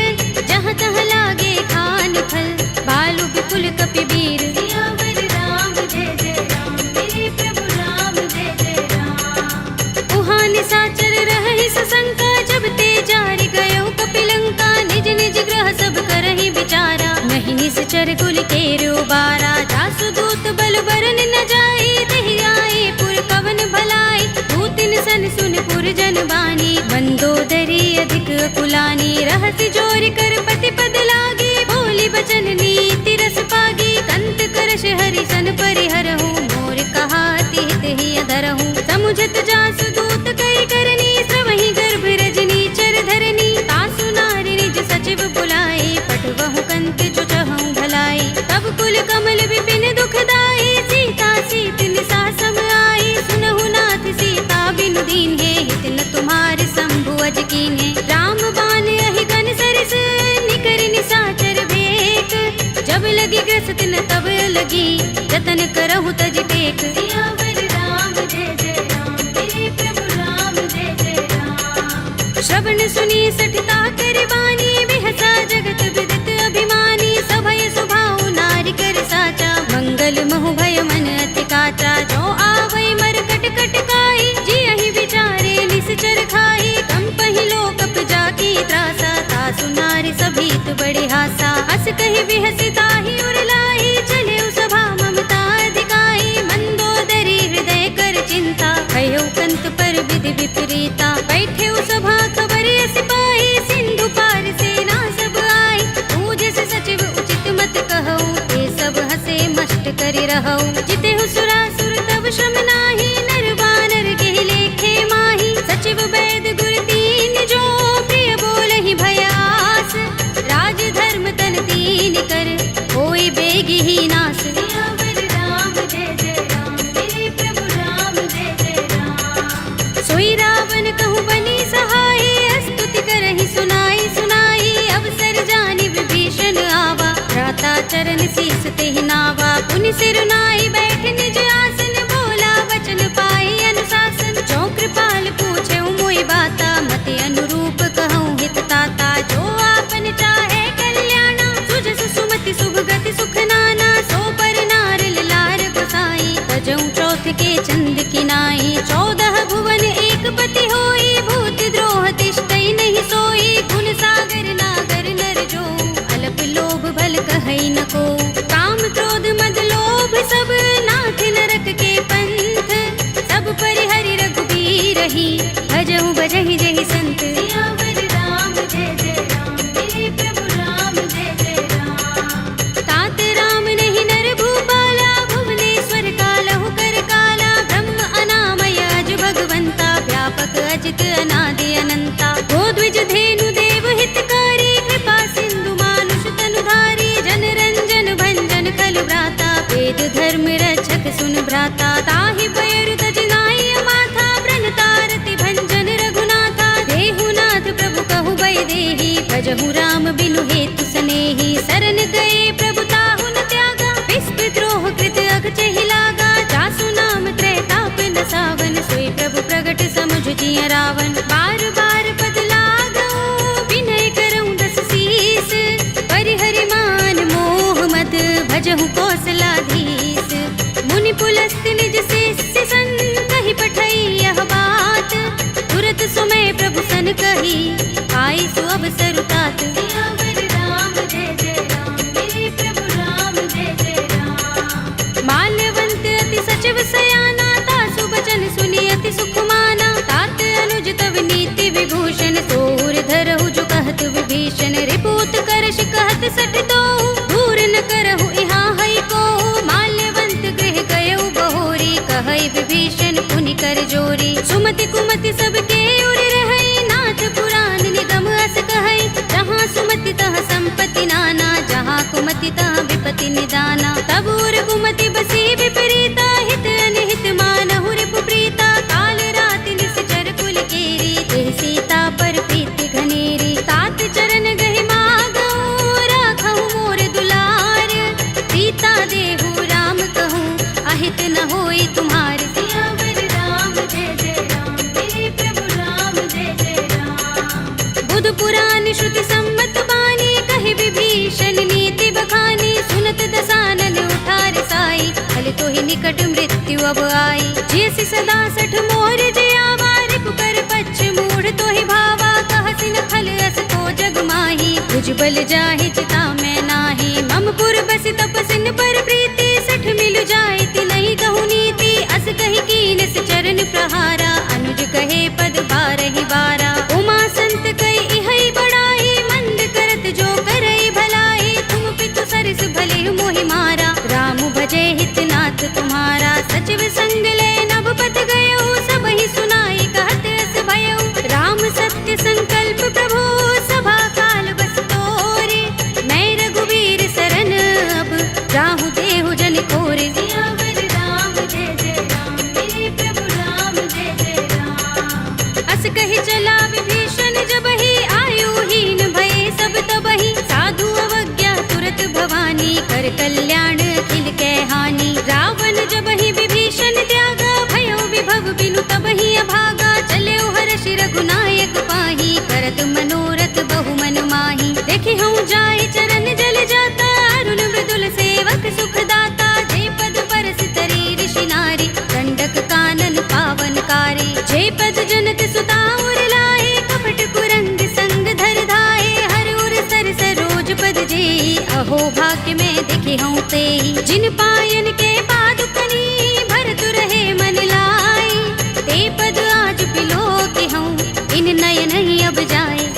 जहाँ तहाँ लागे खान फल, भालु विपुल कपि वीर। सियावर राम जय जय राम, मेरे प्रभु राम जय जय राम। उहाँ निशाचर रहहि सशंका, जब ते जारि गयो कपिलंका। निज निज ग्रह सब करहि विचारा, नहीं निश्चर कुल केर उबारा। जासु दूत बल बरन न जाई, देहि आए पुर कवन भलाई। दूतिन सन बचन सुन पुरजन बानी। मंदोदरी अधिक कुलानी, रहस्य जोर कर पति पद लागी। बोली बचन नीति रस पागी, कंत करश हरि सन परिहरहु। मोर कहा हित ही अधरहु, समुझत जासु दूत कर करनी। श्रवहि गर्भ रजनी चर धरनी, तासु नारी निज सचिव बुलाए। पटवहु कंत जो चहु भलाई, तब कुल कमल विपिन दुखदाई। सीता सीत निसा सम आई, सुनहु नाथ सीता बिनु दीन्हे। हित न तुम्हार शंभु अज कीन्हे, राम बाण अहि गन सरिस। निकर निसाचर भेक, जब लगी ग्रस्त न तब लगी। जतन करहु तज टेक, सियावर राम जय जय राम। मेरे प्रभु राम जय जय राम। श्रवण सुनी सठता कर बानी, बिहसा जगत विदित अभिमानी। सभय सुभाउ नारी कर साचा, मंगल महु भय मन अति काचा। जो आवै मरकट कट काई, जियहि विचारे निश्चर खाई। कंपहि लोकप जाकी त्रासा, तासु नारी सभीत बड़े हासा। हस कहि बिहसि ताहि उर लाई, चले सभा ममता अधिकाई। मंदोदरी हृदय कर चिंता, भयउ कंत पर विधि विपरीता। बैठे सभा खबर सिपाही, सिंधु पार सेना सब आई। पूजस सचिव उचित मत कहऊ, ये सब हसे मष्ट करि रहऊ। जितेहु सुरासुर तब श्रम नाही, नर बानर के लेखे माही। सचिव वैद गुर दीन जो, प्रिय बोलहि भयास। राज धर्म तन दीन कर, होई बेगी ही नास। सियावर राम जय जय राम, मेरे प्रभु राम जय जय राम। सोई रावण कहूँ बनी सहाय, स्तुति करहि सुनाई सुनाई। अवसर जानि विभीषण आवा, भ्राता चरण शीस तेहि नावा। पुनि सिर नाई बैठ निज आसन, बोला वचन पाई अनुशासन। जो कृपाल पूछे मोहि बाता, मति अनुरूप कहूँ हित ताता। जो आपन चाहे कल्याणा, सुजस सुमति शुभ गति सुख नाना। सो पर नार लार गोसाई, तजऊ चौथ के चंद की नाई। 14 भुवन एक पति होई, भूत द्रोह तिष्ठई नहीं सोई। गुण सागर नागर नर जो, अल्प लोभ भल कहई न को। काम क्रोध मद लोभ सब, नाथ नरक के पंथ। सब परिहरि रघुबीर ही, भजहु भजहि जहि संत। सियावर राम जय जय राम, मेरे प्रभु राम जय जय राम। तात राम नहीं नर भूपाला, भुवनेश्वर कालहु कर काला। ब्रह्म अनामय अज भगवंता, व्यापक अजित अनादि अनंता। गोद्विज धेनु देव हितकारी, कृपा सिंधु मानुष तनुधारी। जन रंजन भंजन खल भ्राता, वेद धर्म रक्षक सुन भ्राता। ताहि पैर तज नाई माथा, व्रण तारति भंजन रघुनाथा। देहु नाथ प्रभु कहु भय देहि, भजहु राम बिनु हेतु सनेहि। शरण गए प्रभु ताहु न त्यागा, विस्तृत द्रोह कृत अघचहि लागा। जासु नाम त्रैताप न सावन, सोई प्रभु प्रगट समुझ जिय रावण। बार बार पद लागऊ, विनय करऊँ दस शीस। परिहरि मान मोह मद, भजहु कौशलाधीश। मुनि पुलस्त निज शिष्य सन, कहि पठई यह बात। तुरत सुमय प्रभु सन कही, आई सु अवसर तात। सियावर राम जय जय राम, मेरे प्रभु राम जय जय राम। माल्यवंत अति सचिव सयाना, तासु बचन सुनि अति सुख माना। तात अनुज तव नीति विभूषण, तोर धरहु जो कहत विभीषण। रिपुत करश कहत सठ दो, दूर न करहु यहाँ हई को। माल्यवंत गृह गयउ बहोरी, कहई विभीषण पुनि कर जोरी। सुमति कुमति सबके उर रहई, नाथ पुराण निगम अस कहई। जहाँ सुमति तहाँ संपत्ति नाना, जहाँ कुमति तहाँ विपत्ति निदाना। तब उर कुमति बसी विपरीता, हित अनहित मानहु रिपु प्रीता। काल रात निश्चर कुल केरी, तेहि सीता पर प्रीति घनेरी। तात चरण गहि मागऊ, राखहु मोर दुलार। सीता देहु राम कहूँ, अहित न होई तुम्हार। सियावर राम जय जय राम, मेरे प्रभु राम जय जय राम। बुध पुराण श्रुति सम्मत बानी, कहि विभीषण नीति बखानी। सुनत दसानन उठार साई, फल तो ही निकट मृत्यु अब आई। जैसी सदा सठ मोर जयावा, रिपु कर पच्छ मूढ़ तो ही भावा। कहसि न खल अस को जग माही, तुझ बल जाहि चिता में नाही। मम पुर बस तपसिन पर प्रीति, सठ मिल जाए ति नहीं कहु नीति। अस कहि कीन से चरण प्रहारा, अनुज कहे हंस कही चला विभीषण जबहि आयुहीन भये सब तबहि साधु अवज्ञा तुरत भवानी कर कल्याण अखिल कै हानि रावण जबहि विभीषण त्यागा भयो विभव बिनु तबहि अभागा चले हर्ष रघुनायक पाही करत मनोरथ बहु मन माही देखि हूँ जाय चरण जल जाता अरुण मृदुल सेवक सुख दाता जे पद परस तरी ऋषि नारी दंडक कानन पावन कारी जे पद जनक सुता उर लाए कपट कुरंग संग धर धाए हर उर सर सरोज पद जेई अहो भाग्य में देखे हूँ ते जिन पायन के पादुकनी भरतु रहे मन लाई ते पद आज पिलो के हूँ इन नयन ही अब जाए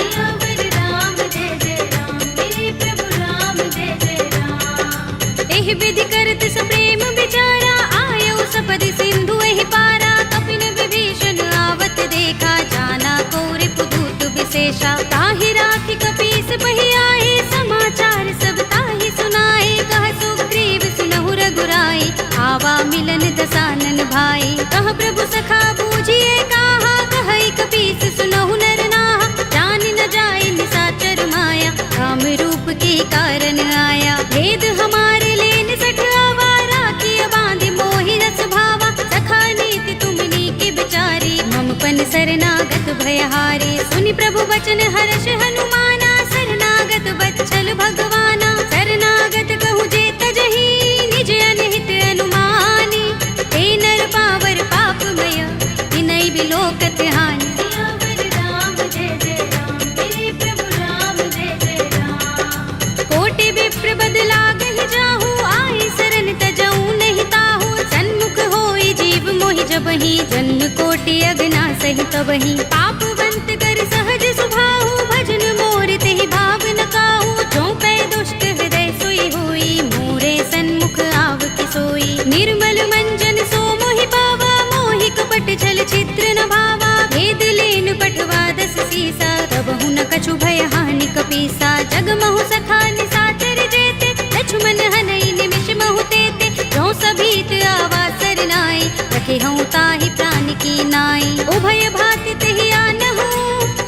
एहि विधि करत सप्रेम विचारा आयो सपदि सिंधु एहि पारा कपिन विभीषण आवत देखा जाना कोरि पुदूत विशेषा ताहि राखि कपीस बहि आए समाचार सब ताहि सुनाए कह सुग्रीव सुनहु रघुराई आवा मिलन दसानन भाई कह प्रभु सखा बूझिए काहा कहई कपीस सुनहु नर नाहा जान न जाए निसाचर माया काम रूप के कारण आया भेद हमारे लेन सठ आवारा किया बांधि मोहि रस भावा सखा नीति तुमनी के बिचारी ममपन शरणागत भयहारी सुनि प्रभु वचन हर्ष हनुमाना शरणागत बच्चल भगवाना शरणागत कहु जे तजहि निज अनहित अनुमानी हे नर पावर पापमय तिनहि बिलोकत हानि कोटि विप्र बदला गहि जाहू आई शरण तजऊ नहीं ताहू सन्मुख होई जीव मोहि जबहि जन्म कोटि अगना सहि तबहि पापवंत कर सहज सुभाहु भजन मोर तेहि भाव न काहू जो पै दुष्ट हृदय सोई होई मोरे सन्मुख आव कि सोई निर्मल मंजन सो मोहि पावा मोहि कपट छल छिद्र न भावा भेद लेन पठवा दस सीसा तबहु न कछु भय हानि कपीसा जग महु सखा निसाचर जेते लक्ष्मण हनई निमिष महु तेते जो सभीत आवा सरनाई रखे हूँ ताहि प्राण की नाई उभय भाति तेहि आनहु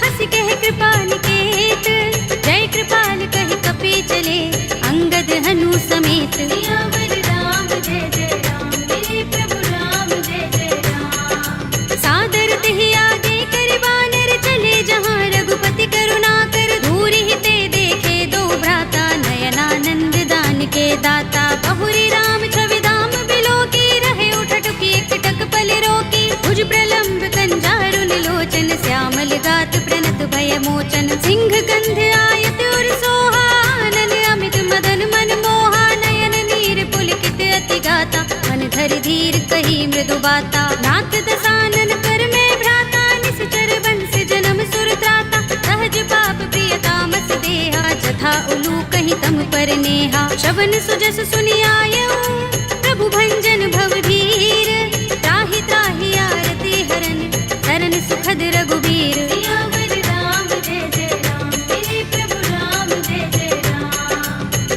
हंस कह कृपा निकेत जय कृपाल कहि कपि चले अंगद हनु समेत सादर तेहि आगे कर बानर चले जहाँ रघुपति करुणा कर दूर ही ते देखे दो भ्राता नयनानंद दान के दाता बहुरी राम छवि धाम बिलो की रहे उठटुकी एकटक पल रोकी भुज प्रलंब कंजारुन लोचन श्यामल गात प्रणत भय मोचन सिंह गंध आयत उर सोहा आनन अमित मदन मन मोहा नयन नीर पुलकित अति गाता मन धर धीर कही मृदु बाता नाथ दसानन कर में भ्राता निश्चर वंश जन्म सुर त्राता सहज पाप प्रियतामस देहा जथा उलू कहीं तम पर नेहा श्रवण सुजस सुनि आयऊ प्रभु भंजन भव भीर त्राहि त्राहि आरती हरन शरण सुखद रघुबीर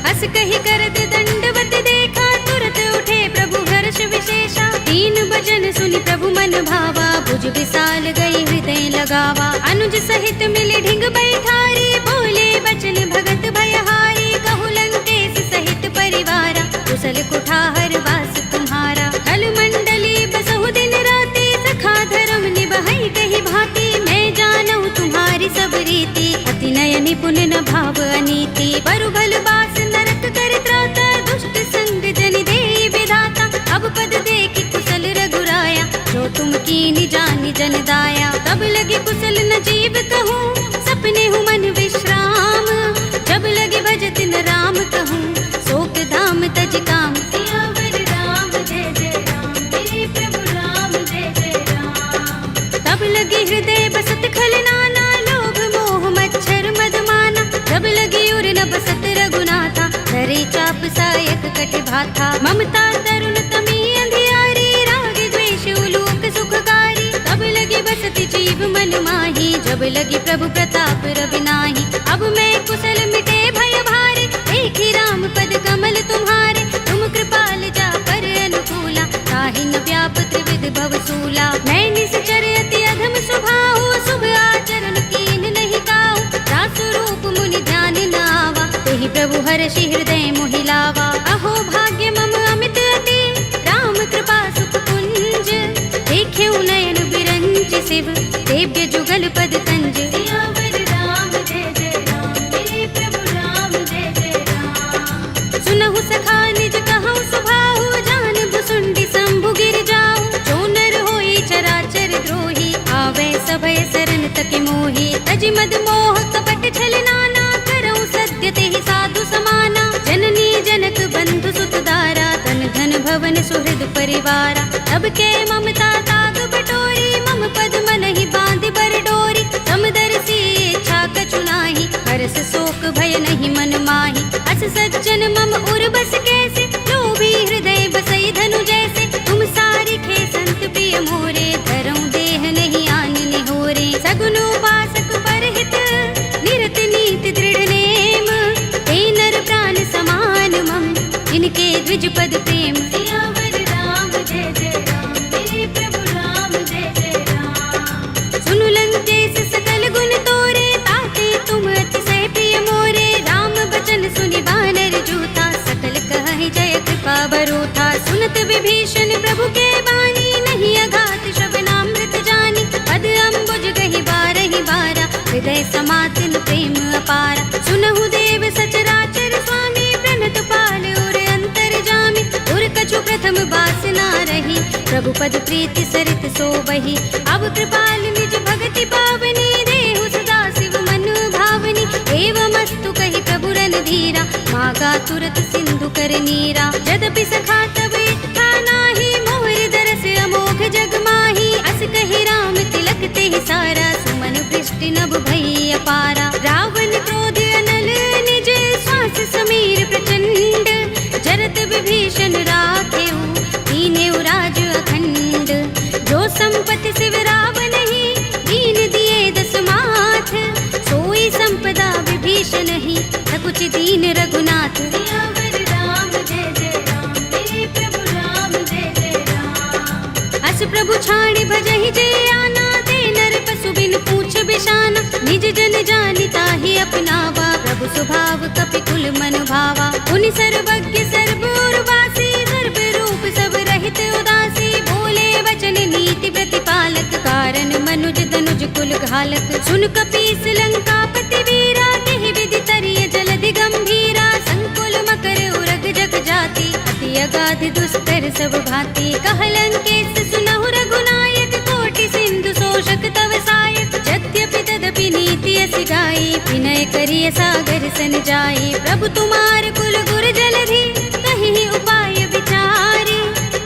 हस कही करत दंडवत देखा तुरत उठे प्रभु हर्ष विशेषा तीन भजन सुनि प्रभु मन भावा भुज विशाल गई हृदय लगावा अनुज सहित मिले ढिंग बैठारी बोले बचन भगत भयहारी कहु लंकेश सहित परिवारा कुशल कुठार वास तुम्हारा कल मंडली बसहु दिन राति सखा धर्म निबहै कही भांति मैं जानू तुम्हारी सब रीति अति नय निपुण न भाव अनीति बरु भल बास नरक कर त्राता दुष्ट संग जन दे विधाता अब पद देखि कुशल रघुराया जो तुम कीनि जानि जन दाया तब लगे कुशल न जीव कहूँ सपने हूँ मन विश्राम जब लगे भजत न राम कहूँ शोक धाम तज काम तब लगे हृदय बसत खल नाना लोभ मोह मच्छर मदमाना तब लगे उर न बसत रघुनाथा धरे चाप सायक कट भाथा ममता तरुण तमी अंधियारी राग द्वेष उलोक सुखकारी तब लगे बसत जीव मन माही जब लगे प्रभु प्रताप रविनाही अब मैं कुशल मिटे भय भारे देखी राम पद कमल तुम्हारे तुम कृपाल जा पर अनुकूला ताहि न व्याप त्रिविध भव सूला मैं निश्चर अति अधम स्वभाव दिव्य जुगल पद तंज। सियावर राम जय जय राम, मेरे प्रभु राम जय जय राम। सुनहु सखा निज कहु सुभाहु, जान भुसुंडी शंभु गिर जाऊ। जो नर होई चराचर द्रोही, आवे सभय शरण तक मोही। तज मद मोह कपट छल नाना, करऊं सत्य तेहि साधु समाना। जननी जनक बंधु सुत दारा, तन धन भवन सुहृद परिवारा। तब के ममता ताग बटोरी, मम पद मन ही बांध बर डोरी। समदर्शी इच्छा कछु नाही, हरस शोक भय नहीं मन माही। अस सज्जन मम उर बस कैसे, लोभी हृदय बसई धनु जैसे। तुम सारी खे संत प्रिय मोरे, धरऊं देह नहीं आन निहोरे। सगुन उपासक परहित, निरत नीति दृढ़ नेम। ते नर प्राण समान मम, जिनके द्विज पद प्रेम। सियावर राम जय जय राम, मेरे प्रभु राम जय जय राम। सुनु लंकेश सकल गुण तोरे, ताते तुम अतिशय प्रिय मोरे। राम बचन सुनि बानर जूथा, सकल कहहि जय कृपा बरूथा। सुनत विभीषण प्रभु के बानी, नहीं अघात श्रवणामृत जानी। पद अम्बुज गहि बारहि बारा, हृदय समातिन प्रेम अपारा। सुनहु देव सचराचर स्वामी, प्रणत पाल उर अंतर जामी। उर कछु प्रथम बासना रही, प्रभु पद प्रीति सरित सोबहि। अब कृपाल निज भगति पावनी, देहु सदा शिव मन भावनी। एवमस्तु कहि प्रभु रणधीरा, मागा तुरत सिंधु कर नीरा। यद्यपि सखा तब इच्छा नाही, मोर दरस अमोघ जग माही। अस कहि राम तिलक तेहि सारा, सुमन वृष्टि नभ भई अपारा। रावण क्रोध अनल निज, श्वास समीर प्रचंड। जरत विभीषण राखेउ, दीनेउ राज अखंड। जो संपत्ति शिव रावण ही, दीन दिए दस माथ। सोई संपदा विभीषण ही, सकुच दीन रघुनाथ। सियावर राम जय जय राम, मेरे प्रभु राम जय जय राम। अस प्रभु छाड़ भजहि जे आना, ते नर पशु बिन पूछ बिशाना। निज जन जानि ताहि अपनावा, प्रभु स्वभाव कपि कुल मन भावा। उनि सर्वज्ञ सर्व उर्वासी, सर्व रूप सब रहित उदासी। बोले वचन नीति प्रतिपालक, कारण मनुज तनुज कुल घालक। सुन कपीस लंकापति वीरा, तेहि विधि तरिय जलधि गंभीरा। संकुल मकर उरग जग जाति, अति अगाध दुस्तर सब भांति। कह लंकेश सुनहु रघुनायक, कोटि सिंधु शोषक तव सायक। यद्यपि तदपि नीति अस गाई, विनय करिय सागर सन जाई। प्रभु तुम्हार कुल गुर जलधि, कहि उपाय विचारी।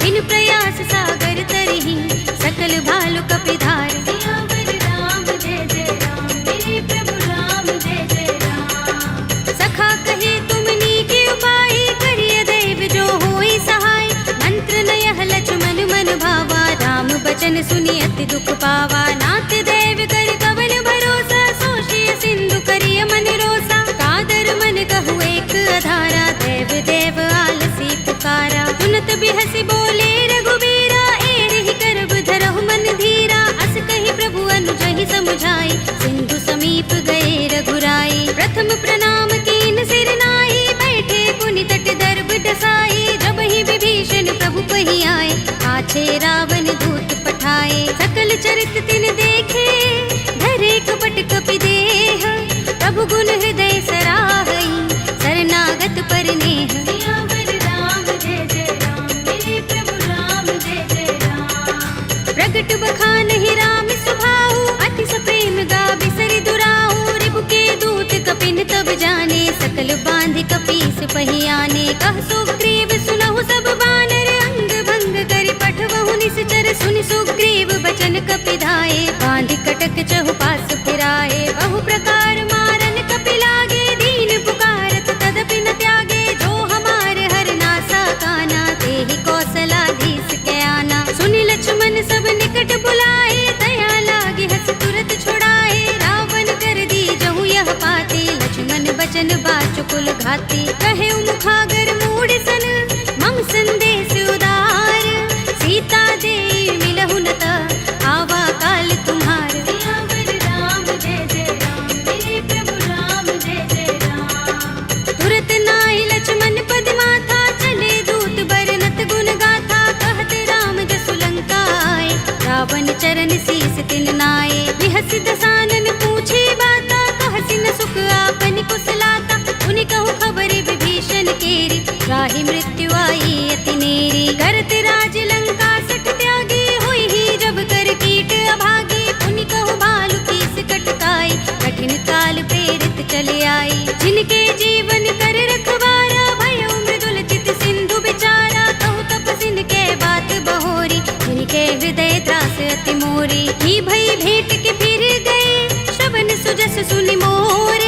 बिन प्रयास सागर तरहि, सकल भालु कपिधारी। सियावर राम जय जय राम, मेरे प्रभु राम जय जय राम। सखा कहे तुमनी के उपाय, करिय दैव जो होई सहाय। मंत्र नयह लक्ष्मण मन भावा, राम बचन सुनि अति दुख पावा। नाथ दैव कर कवन भरोसा, सोषिय सिंधु करिय मन रोसा। कादर मन कहु एक अधारा, देव देव आलसी पुकारा। सुनत बिहसि बोले रघुबीरा, एहि करब धरहु मन धीरा। अस कहि प्रभु अनुजहि समुझाई, सिंधु समीप गए रघुराई। प्रथम प्रणाम कीन सिर नाई, बैठे पुनि तट दर्भ डसाई। जब ही विभीषण प्रभु पहि आए, पाछे रावण दूत पठाए। सकल चरित तिन देखे, धरे कपट कपि देह। प्रभु गुण हृदय सराहई, शरणागत परनेह। सियावर राम जय जय राम, मेरे प्रभु राम जय जय राम। प्रगट बखानहि राम सुभाऊ, अति सप्रेम गाबि सरि दुराऊ। रिपु के दूत कपिन तब जाने, सकल बांधि कपीस पहि आने। कह सुग्रीव सुनहु सब बानर, अंग भंग करि पठवहु निश्चर। सुनि सुग्रीव बचन कपिधाए, बांधि कटक चहुपास फिराए। बहु प्रकार मारन कपि लागे, दीन पुकारत तदपि न त्यागे। जो हमार हर नासा काना, तेहि कौशलाधीश के आना। सुनि लक्ष्मण सब निकट बुलाए, दया लागे हस तुरत छुड़ाए। रावण कर दी जहु यह पाते, लक्ष्मण बचन बाचुकुल घाते। कहे मुखागर मूढ़ सन, मम संदेश उदार। सीता दे मिलहु न त, आवा काल तुम्हार। सियावर तुलसी दसानन पूछे बाता, कहसी न सुख आपन कुशलाता। उनि कहु खबर विभीषण केरी, राहि मृत्यु आई अति नेरी। करत राज लंका सठ त्यागी, हुई ही जब कर कीट अभागी। उनि कहु भालु कीस कटकाई, कठिन काल प्रेरित चले आई। जिनके जीवन कर रखवारा, भयउ मृदुल चित सिंधु बिचारा। कहु तपसिन के बात बहोरी, जिनके हृदय त्रास अति मोरी। ही भई भेंट के फिर गए, श्रवण सुजस सुनि मोर।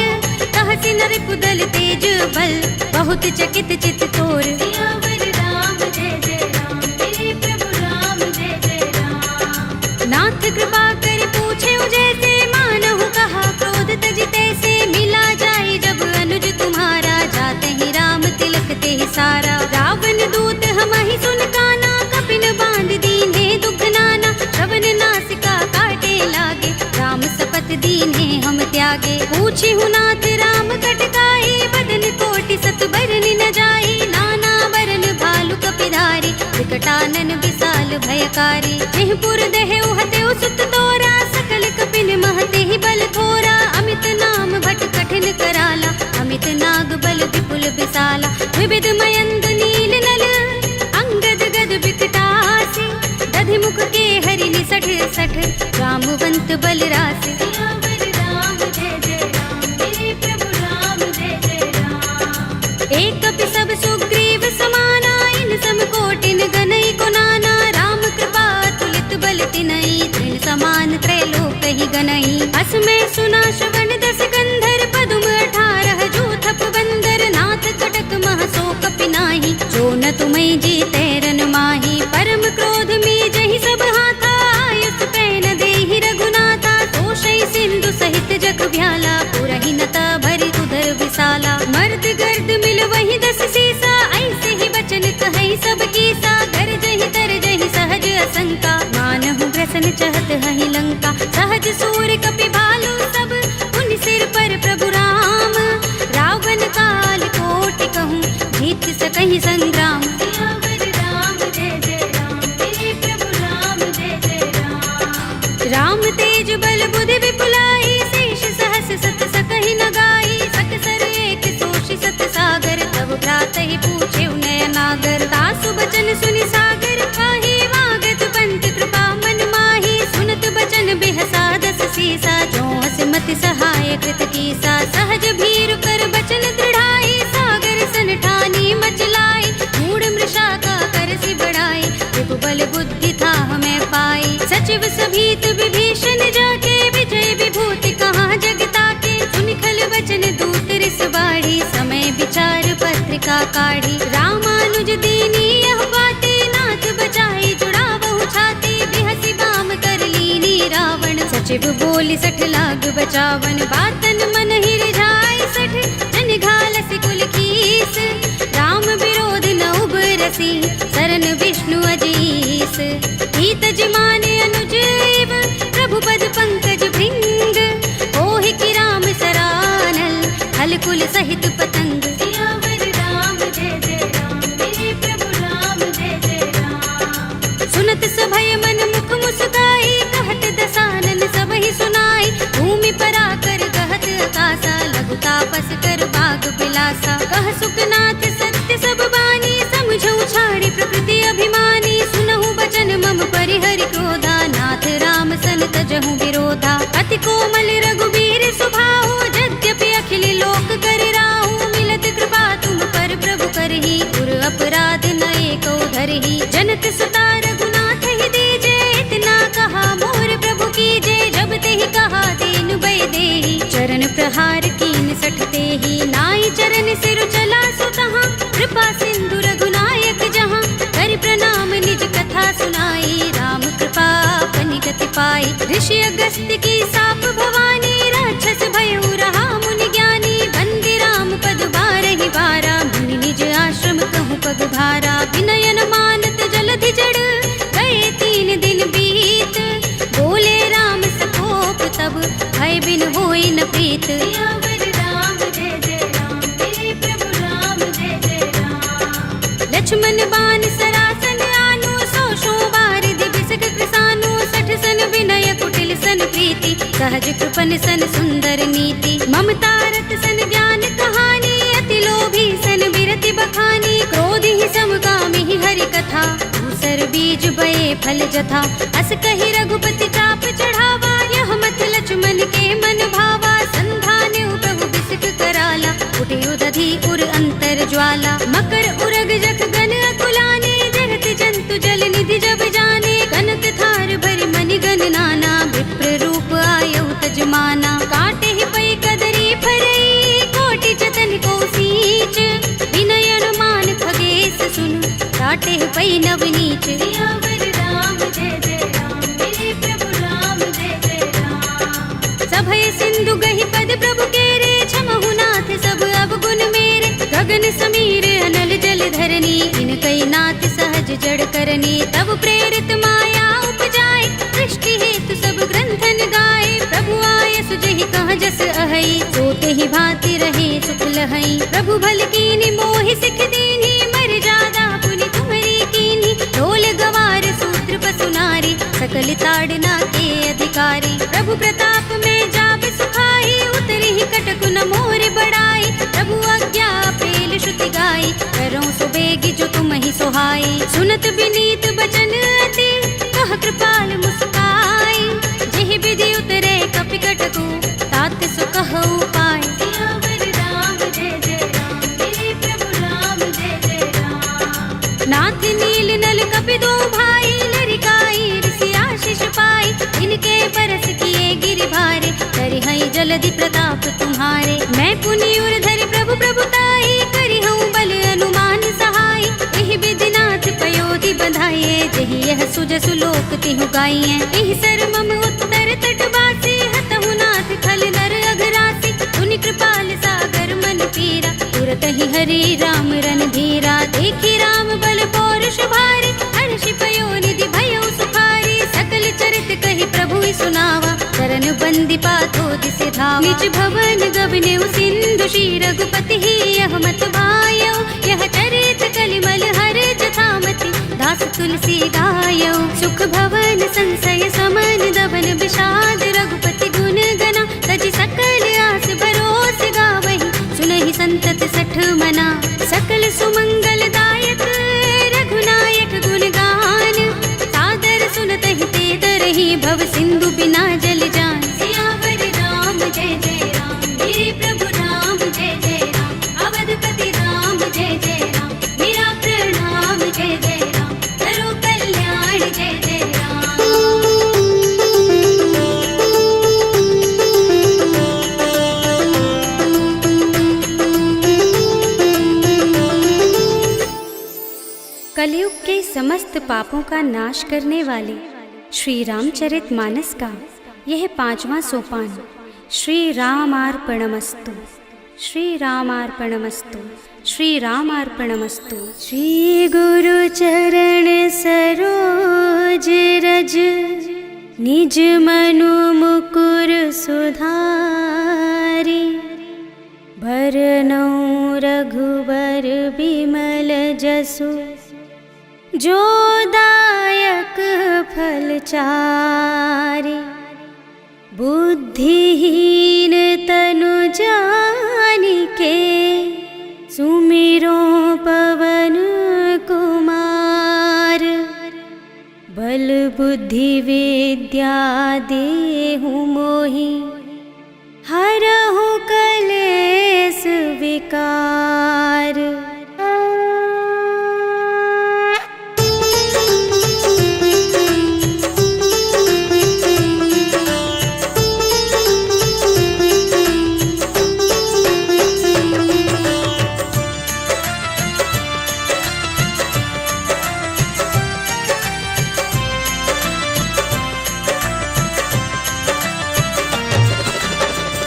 कहसी नर कुदल तेज बल, बहुत चकित चित तोर। सियावर राम जय जय राम, मेरे प्रभु राम जय जय राम। नाथ कृपा कर पूछे जैसे, मानहु कहा क्रोध तज तैसे। मिला जाए जब अनुज तुम्हारा, जाते ही राम तिलक ते सारा। रावण दूत हमहि सुन काना, कपिन बांध दीन्हे दुख नाना। श्रवण नासिका काटे लागे, राम सपत दीन्हे हम त्यागे। पूछी हूँ नाथ राम कटकाई, बदन कोटि सत बरन न जाई। नाना बरन भालु कपिधारी, विकटानन विशाल भयकारी। जेहपुर देहु हतेउ सुत तोरा, सकल कपिन महते ही बल थोरा। अमित नाम भट कठिन कराला, अमित नाग बल विपुल विशाला। विविध मयंद नील नल, अंगद गद विकटासी। दधि मुख के हरि निसठ सठ, रामवंत बल रासे। सियावर राम जय जय राम, मेरे प्रभु राम जय जय राम। एक कपि सब सुग्रीव समाना, इन सम कोटिन गनई को नाना। राम कृपा तुलित बल तिनई, तृण समान त्रैलोक ही गनई। अस में सुना श्रवण दस गंधर, पदुम 18 जूथप बंदर। नाथ कटक मह सो कपि नाही, जो न तुमई जीते रन माही। परम क्रोध में जहि सब हाथा, आयुष पैन देहि रघुनाथा। तोषई सिंधु सहित जग भ्याला, पुरहि नता भरि उदर विशाला। मर्द गर्द मिल वही 10 सीसा, ऐसे ही बचन कहई सब कीसा। गरजहि तरजहि सहज असंका, मानहु ग्रसन चहत हहि लंका। सहज सूर कपि भालु सब, उन सिर पर प्रभु राम। रावण काल कोटि कहूँ, जीत सकहि संग्राम। सियावर राम जय जय राम, मेरे प्रभु राम जय जय राम। राम तेज बल बुद्धि विपुलाई, शेष सहस सत सकहि न गाई। सकसर एक सोषि सत सागर, तब भ्रातहि पूछे नयनागर। तासु बचन सुनि सागर खाही, वागत पंत कृपा मन माही। सुनत बचन बिहसा 10 सीसा, जो हस मति सहाय कृत कीसा। सहज भीरु कर बचन दृढ़ाई, सागर सन ठानी मचलाई। मूढ़ मृषा का करसि बढ़ाई, विभु बल बुद्धि था हमें पाई। सचिव सभीत विभीषण जाके, विजय विभूति कहाँ जगता के। सुनि खल वचन दूत रिस बाढ़ी, समय विचार पत्रिका काढ़ी। रामानुज दीनी यह बाते, नाथ बचाई जुड़ावहु छाती। बिहसि बाम कर लीनी रावण, सचिव बोली 60 लाग बचावन। बातन मन ही रिझाई 60, जन घालसि कुल कीस। राम विरोध न उबरसी, सरन विष्णु अजीस। हित जिमाने अनुजीव, प्रभु पद पंकज भृंग। ओहि की राम सरानल, हल कुल सहित पतंग। सियावर राम जय जय राम, मेरे प्रभु राम जय जय राम। सुनत सभय मन मुख मुस्काई, कहत दसानन सबहि सुनाई। भूमि पराकर कहत आकाशा, लघु तापस कर बाग बिलासा। कह सुखनाथ सत्य सब बानी, समझौ छाड़ी प्रकृति अभिमानी। सुनहु बचन मम परिहरि क्रोधा, नाथ राम सन तजहु विरोधा। अति कोमल रघुबीर सुभाहु, यद्यपि अखिल लोक कर राहु। मिलत कृपा तुम पर प्रभु करही, पुर अपराध न एको धरही। जनत सुता रघुनाथ ही दीजे, इतना कहा मोर प्रभु कीजे। जब तेहि कहा दीन बै देहि, चरण प्रहार कीन 60 तेहि। नाई चरण सिर चला सुतहाँ, कृपा सिंधु रघुनायक जहाँ। कर प्रणाम निज कथा सुनाई, राम कृपा अपनि गति पाई। ऋषि अगस्त्य की साप भवानी, राक्षस भयउ रहा मुनि ज्ञानी। बंदी राम पद बारहि बारा, मुनि निज आश्रम कहूँ पग भारा। विनयन मानत जलधि जड़, गए 3 दिन बीत। बोले राम सकोप तब, भय बिन होई न प्रीत। सियावर राम जय जय राम, मेरे प्रभु राम जय जय राम। लक्ष्मण बान सरासन आनु, 100 बार दिबिसक कृसानु। 60 सन विनय कुटिल सन प्रीति, सहज कृपन सन सुंदर नीति, ममता रत सन ज्ञान कहानी, अति लोभी सन बिरति बखानी, क्रोध ही समकामी ही हरि कथा, दूसर बीज बये फल जथा, अस कहि रघुपति चाप चढ़ावा, यह मत लक्ष्मण के मन भावा, संधान प्रभु बिसिक कराला, उठे उदधि उर अंतर ज्वाला, मकर उरग जख गन अकुलाने, जरत जंतु जल निधि जब जाने, कनक थार भरि मनि गन नाना, विप्र रूप आयौ तजमाना, काटे ही पै कदरी फरई, कोटि जतन को सींच, विनय अनुमान खगेश सुन, काटे ही पै नवनीच। सियावर राम जय जय राम, मेरे प्रभु राम जय जय राम। सभय सिंधु गहि पद प्रभु केरे, छमहु नाथ सब अवगुण मेरे, गगन समीर अनल जल धरनी, इनकई नाथ सहज जड़ करनी, तब प्रेरित माया उपजाए, सृष्टि हेतु सब ग्रंथन गाए, प्रभु आय सुजहि कहाँ जस अहै, सोते ही भांति रहे सुख लहै, प्रभु भल कीनी मोहि सिख दीनी, मर जादा पुनि तुम्हरी कीनी, ढोल गवार सूत्र पसु नारी, सकल ताड़ना के अधिकारी, प्रभु प्रताप में जाप सुखाई, उतरी ही कटक न मोर बड़ाई, प्रभु आज्ञा पेल श्रुति गाई, करो सो बेगी जो तुम ही सोहाई, सुनत बिनीत बचन अति, कह कृपाल मुस्काई, जेहि विधि उतरे कपि कटकु, तात सु कहु पाय। सियावर राम जय जय राम, मेरे प्रभु राम जय जय राम। नाथ नील नल कपि दो भाई, लरिकाई ऋषि आशीष पाई, इनके बरस किए गिरि भारे, करि हई जलधि प्रताप तुम्हारे, मैं पुनि उर धरि प्रभु प्रभुताई, करि हूँ बल अनुमान सहाय, एहि विधि नाथ पयोधि बंधाइए, जहि यह सुजसु लोक तिहु गाइए, एहि सर मम उत्तर तट बासी, हतहु नाथ खल नर अघरासी, पुनि कृपाल सागर मन पीरा, तुरत ही हरि राम रन धीरा, देखी राम बल पौरुष भारी, हर्षि पयोनिधि भयो सुखारी, सकल चरित कहि प्रभु सुनावा, चरण बंदी पातो दिसे धावा, निज भवन गबने सिंधु श्री रघुपति ही, यह मत भायो, यह चरित कलिमल हर जथामति, दास तुलसी गायो, सुख भवन संशय समन दबन विषाद, रघुपति गुण गना, तजि सकल आस भरोस गावहि, सुनहि संतत सठ मना, सकल सुमंगल दायक रघुनायक गुण गान, सादर सुनतहि ते तरहि, भव सिंधु बिना जल जान। सियावर राम जय जय राम, मेरे प्रभु राम जय जय राम, अवधपति राम जय जय राम, मेरा प्रणाम जय जय राम, करो कल्याण जय जय राम। कलयुग के समस्त पापों का नाश करने वाले श्री रामचरितमानस का यह 5वां सोपान, श्री रामार्पणमस्तु, श्री रामार्पणमस्तु, श्री रामार्पणमस्तु। श्री गुरु चरण सरोज रज, निज मनु मुकुर सुधारी, भरनौ रघुबर बिमल जसु, जो दायक फल चारि, बुद्धिहीन तनु जानिके, सुमिरो पवन कुमार, बल बुद्धि विद्या देहु मोहि, हरहु कलेस विकार।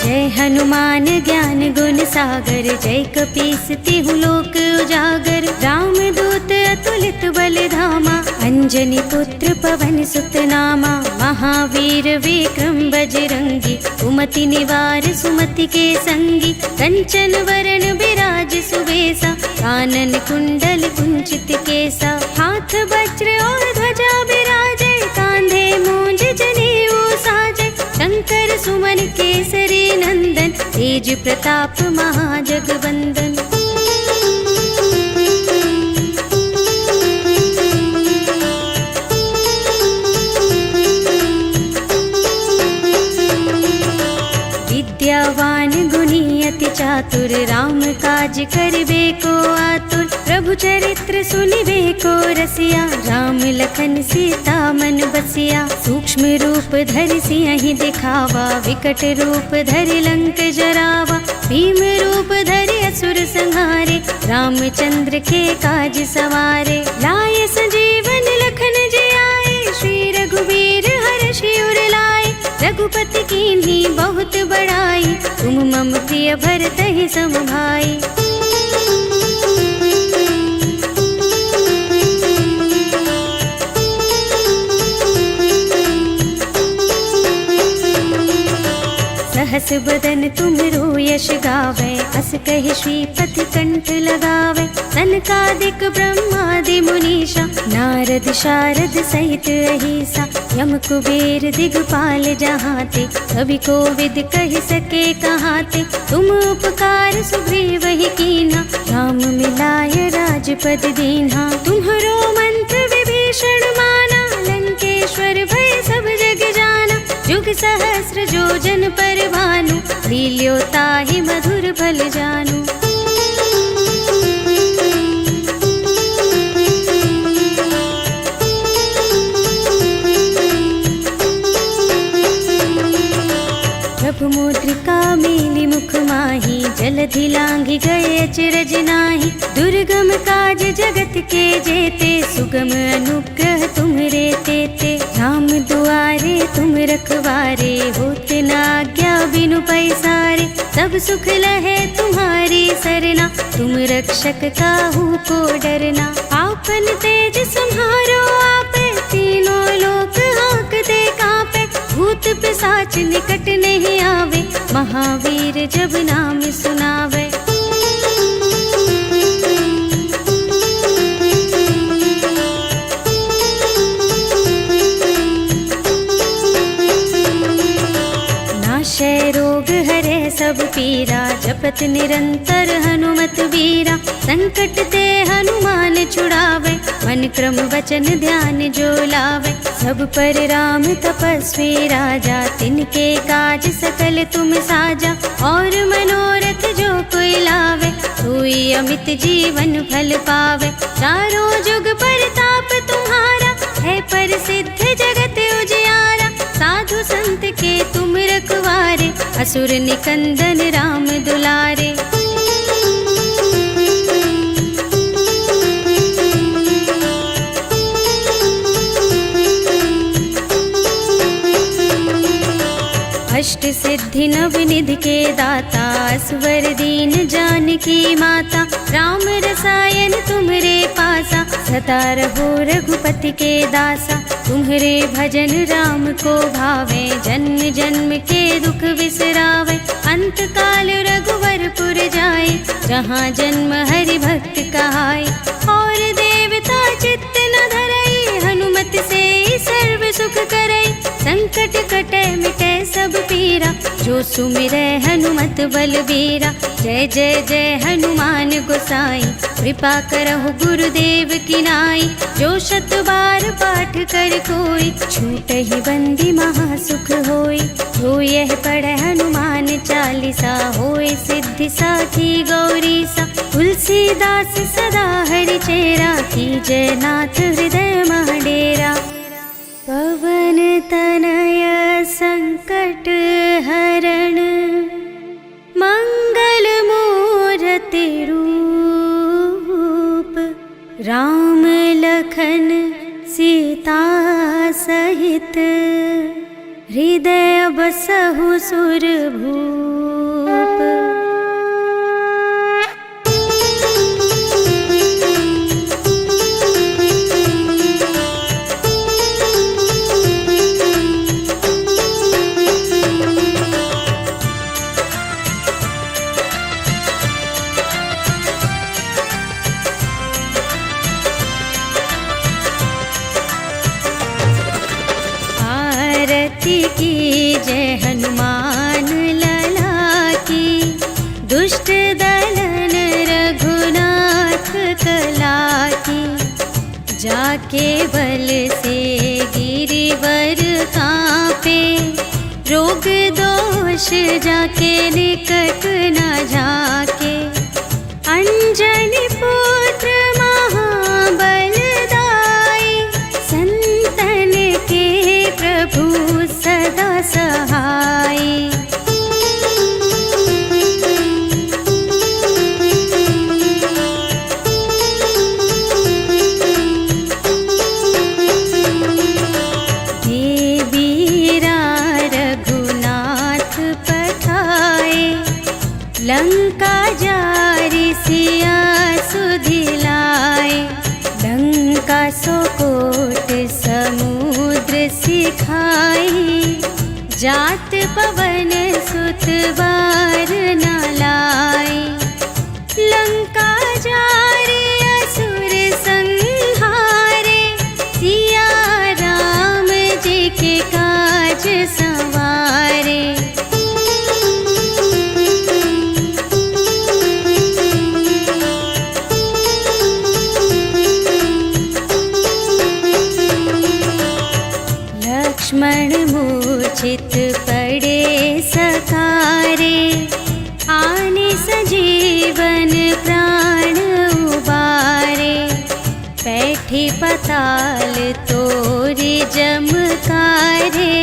जय हनुमान ज्ञान गुण सागर, जय कपीस तिहु लोक उजागर, राम दूत अतुलित बल धामा, अंजनी पुत्र पवन सुत नामा, महावीर विक्रम बजरंगी, कुमति निवार सुमति के संगी, कंचन वरण बिराज सुबेसा, कानन कुंडल कुंचित केसा, हाथ वज्र और ध्वजा बिराजे, कांधे मूंज जनेऊ साजे, शंख कर सुमन केसरी नंदन, तेज प्रताप महाजगवंदन। विद्यावान गुणी अति चातुर, राम काज करबे को आतुर। प्रभु चरित्र सुनिबे को रसिया, राम लखन सीता मन बसिया। सूक्ष्म रूप धरि सियहि दिखावा, विकट रूप धरि लंक जरावा। भीम रूप धरि असुर संहारे, रामचंद्र के काज सवारे। लाए संजीवन लखन जियाए, श्री रघुवीर हर्षि उर लाए। रघुपति कीन्ही बहुत बड़ाई, तुम मम प्रिय भरतहि सम भाई। सहस बदन तुमरो यश गावे, अस कहि श्रीपति कंठ लगावे। सनकादिक ब्रह्मादि मुनीषा, नारद शारद सहित अहिसा। यम कुबेर दिगपाल जहाते, कवि कोविद कहि सके कहाते। तुम उपकार सुग्रीवहि कीन्हा, राम मिलाय राजपद दीन्हा। तुम्हरो मंत्र विभीषण माना, लंकेश्वर भय सब जग जाना। जुग सहस्र जो जन पर भानु, लील्यो ताहि मधुर फल जानु। प्रभु मुद्रिका मेलि मुख माहि, जलधि लांघि गए अचरज नाहि। दुर्गम काज जगत के जेते, सुगम अनुग्रह तुम्हरे तेते। राम दुआरे तुम रखवारे, होते न आज्ञा बिनु पैसारे। सब सुख लहे तुम्हारी सरना, तुम रक्षक काहू को डरना। आपन तेज सम्हारो आपे, तीनों लोक हांकते कांपे। भूत पिशाच निकट नहीं आवे, महावीर जब नाम सुनावे। नाशय रोग हरे सब पीरा, जपत निरंतर हनुमत बीरा। संकट ते हनुमान छुड़ावे, मन क्रम वचन ध्यान जो लावे। सब पर राम तपस्वी राजा, तिनके काज सकल तुम साजा। और मनोरथ जो कोई लावे, सोई अमित जीवन फल पावे। चारों जुग परताप तुम्हारा, है प्रसिद्ध जगत उजियारा। साधु संत के तुम रखवारे, असुर निकंदन राम दुलारे। अष्ट सिद्धि नव निधि के दाता, असवर दीन जानकी माता। राम रसायन तुम्हरे पासा, सदा रहो रघुपति के दासा। तुम्हरे भजन राम को भावे, जन्म जन्म के दुख बिसरावे। अंत काल रघुवरपुर जाए, जहाँ जन्म हरि भक्त कहाए। और देवता चित्त न धरई, हनुमत से सर्व सुख करई। संकट कटे मिटे सब पीरा, जो सुमिरै हनुमत बलबीरा। जय जय जय हनुमान गोसाई, कृपा करहु गुरुदेव की नाई। जो शत बार पाठ कर कोई, छूटहि बंदी महासुख होई। जो यह पढ़े हनुमान चालीसा, होय सिद्धि साखी गौरीसा। तुलसीदास सदा हरि चेरा, कीजय नाथ हृदय मह डेरा। पवन तनय संकट हरण, मंगल मूरति रूप। राम लखन सीता सहित, हृदय बसहु सुरभूप। की जय हनुमान केवल से गिरिवर कांपे, रोग दोष जाके निकट न झाके। अंजनी पुत्र महाबलदाई, संतन के प्रभु सदा सहाय। लंका जारी सिया सुधिलाए, लंका सोकोट समुद्र सिखाई। जात पवन सुत बार न लाए, लंका जारी असुर संहारे। सिया राम जी के काज संवारे। लक्ष्मण मूर्छित पड़े सकारे, आने सजीवन प्राण उबारे। बैठी पताल तोरी जमकारे,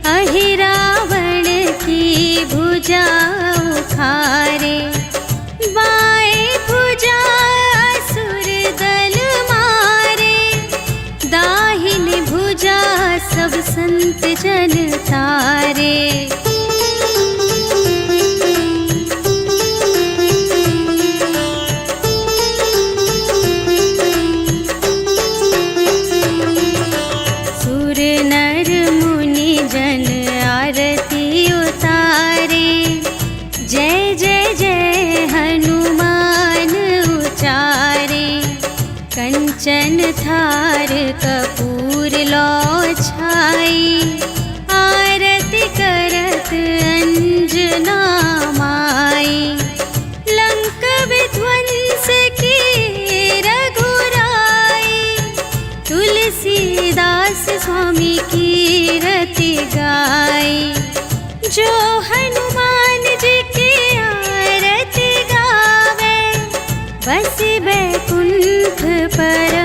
अहि रावण की भुजा उखारे। बाएं भुजा असुर दल मारे, दाहिनी भुजा सब संत जन तारे। सुर नर मुनि जन आरती उतारे, जय जय जय हनुमान उचारे। कंचन थार कपूर लो छाई, आरती करत अंजना माई। लंक विध्वंस की रघुराई, तुलसीदास स्वामी की रति गाई। जो हनुमान जी की आरती गावे, बस बैकुंठ पर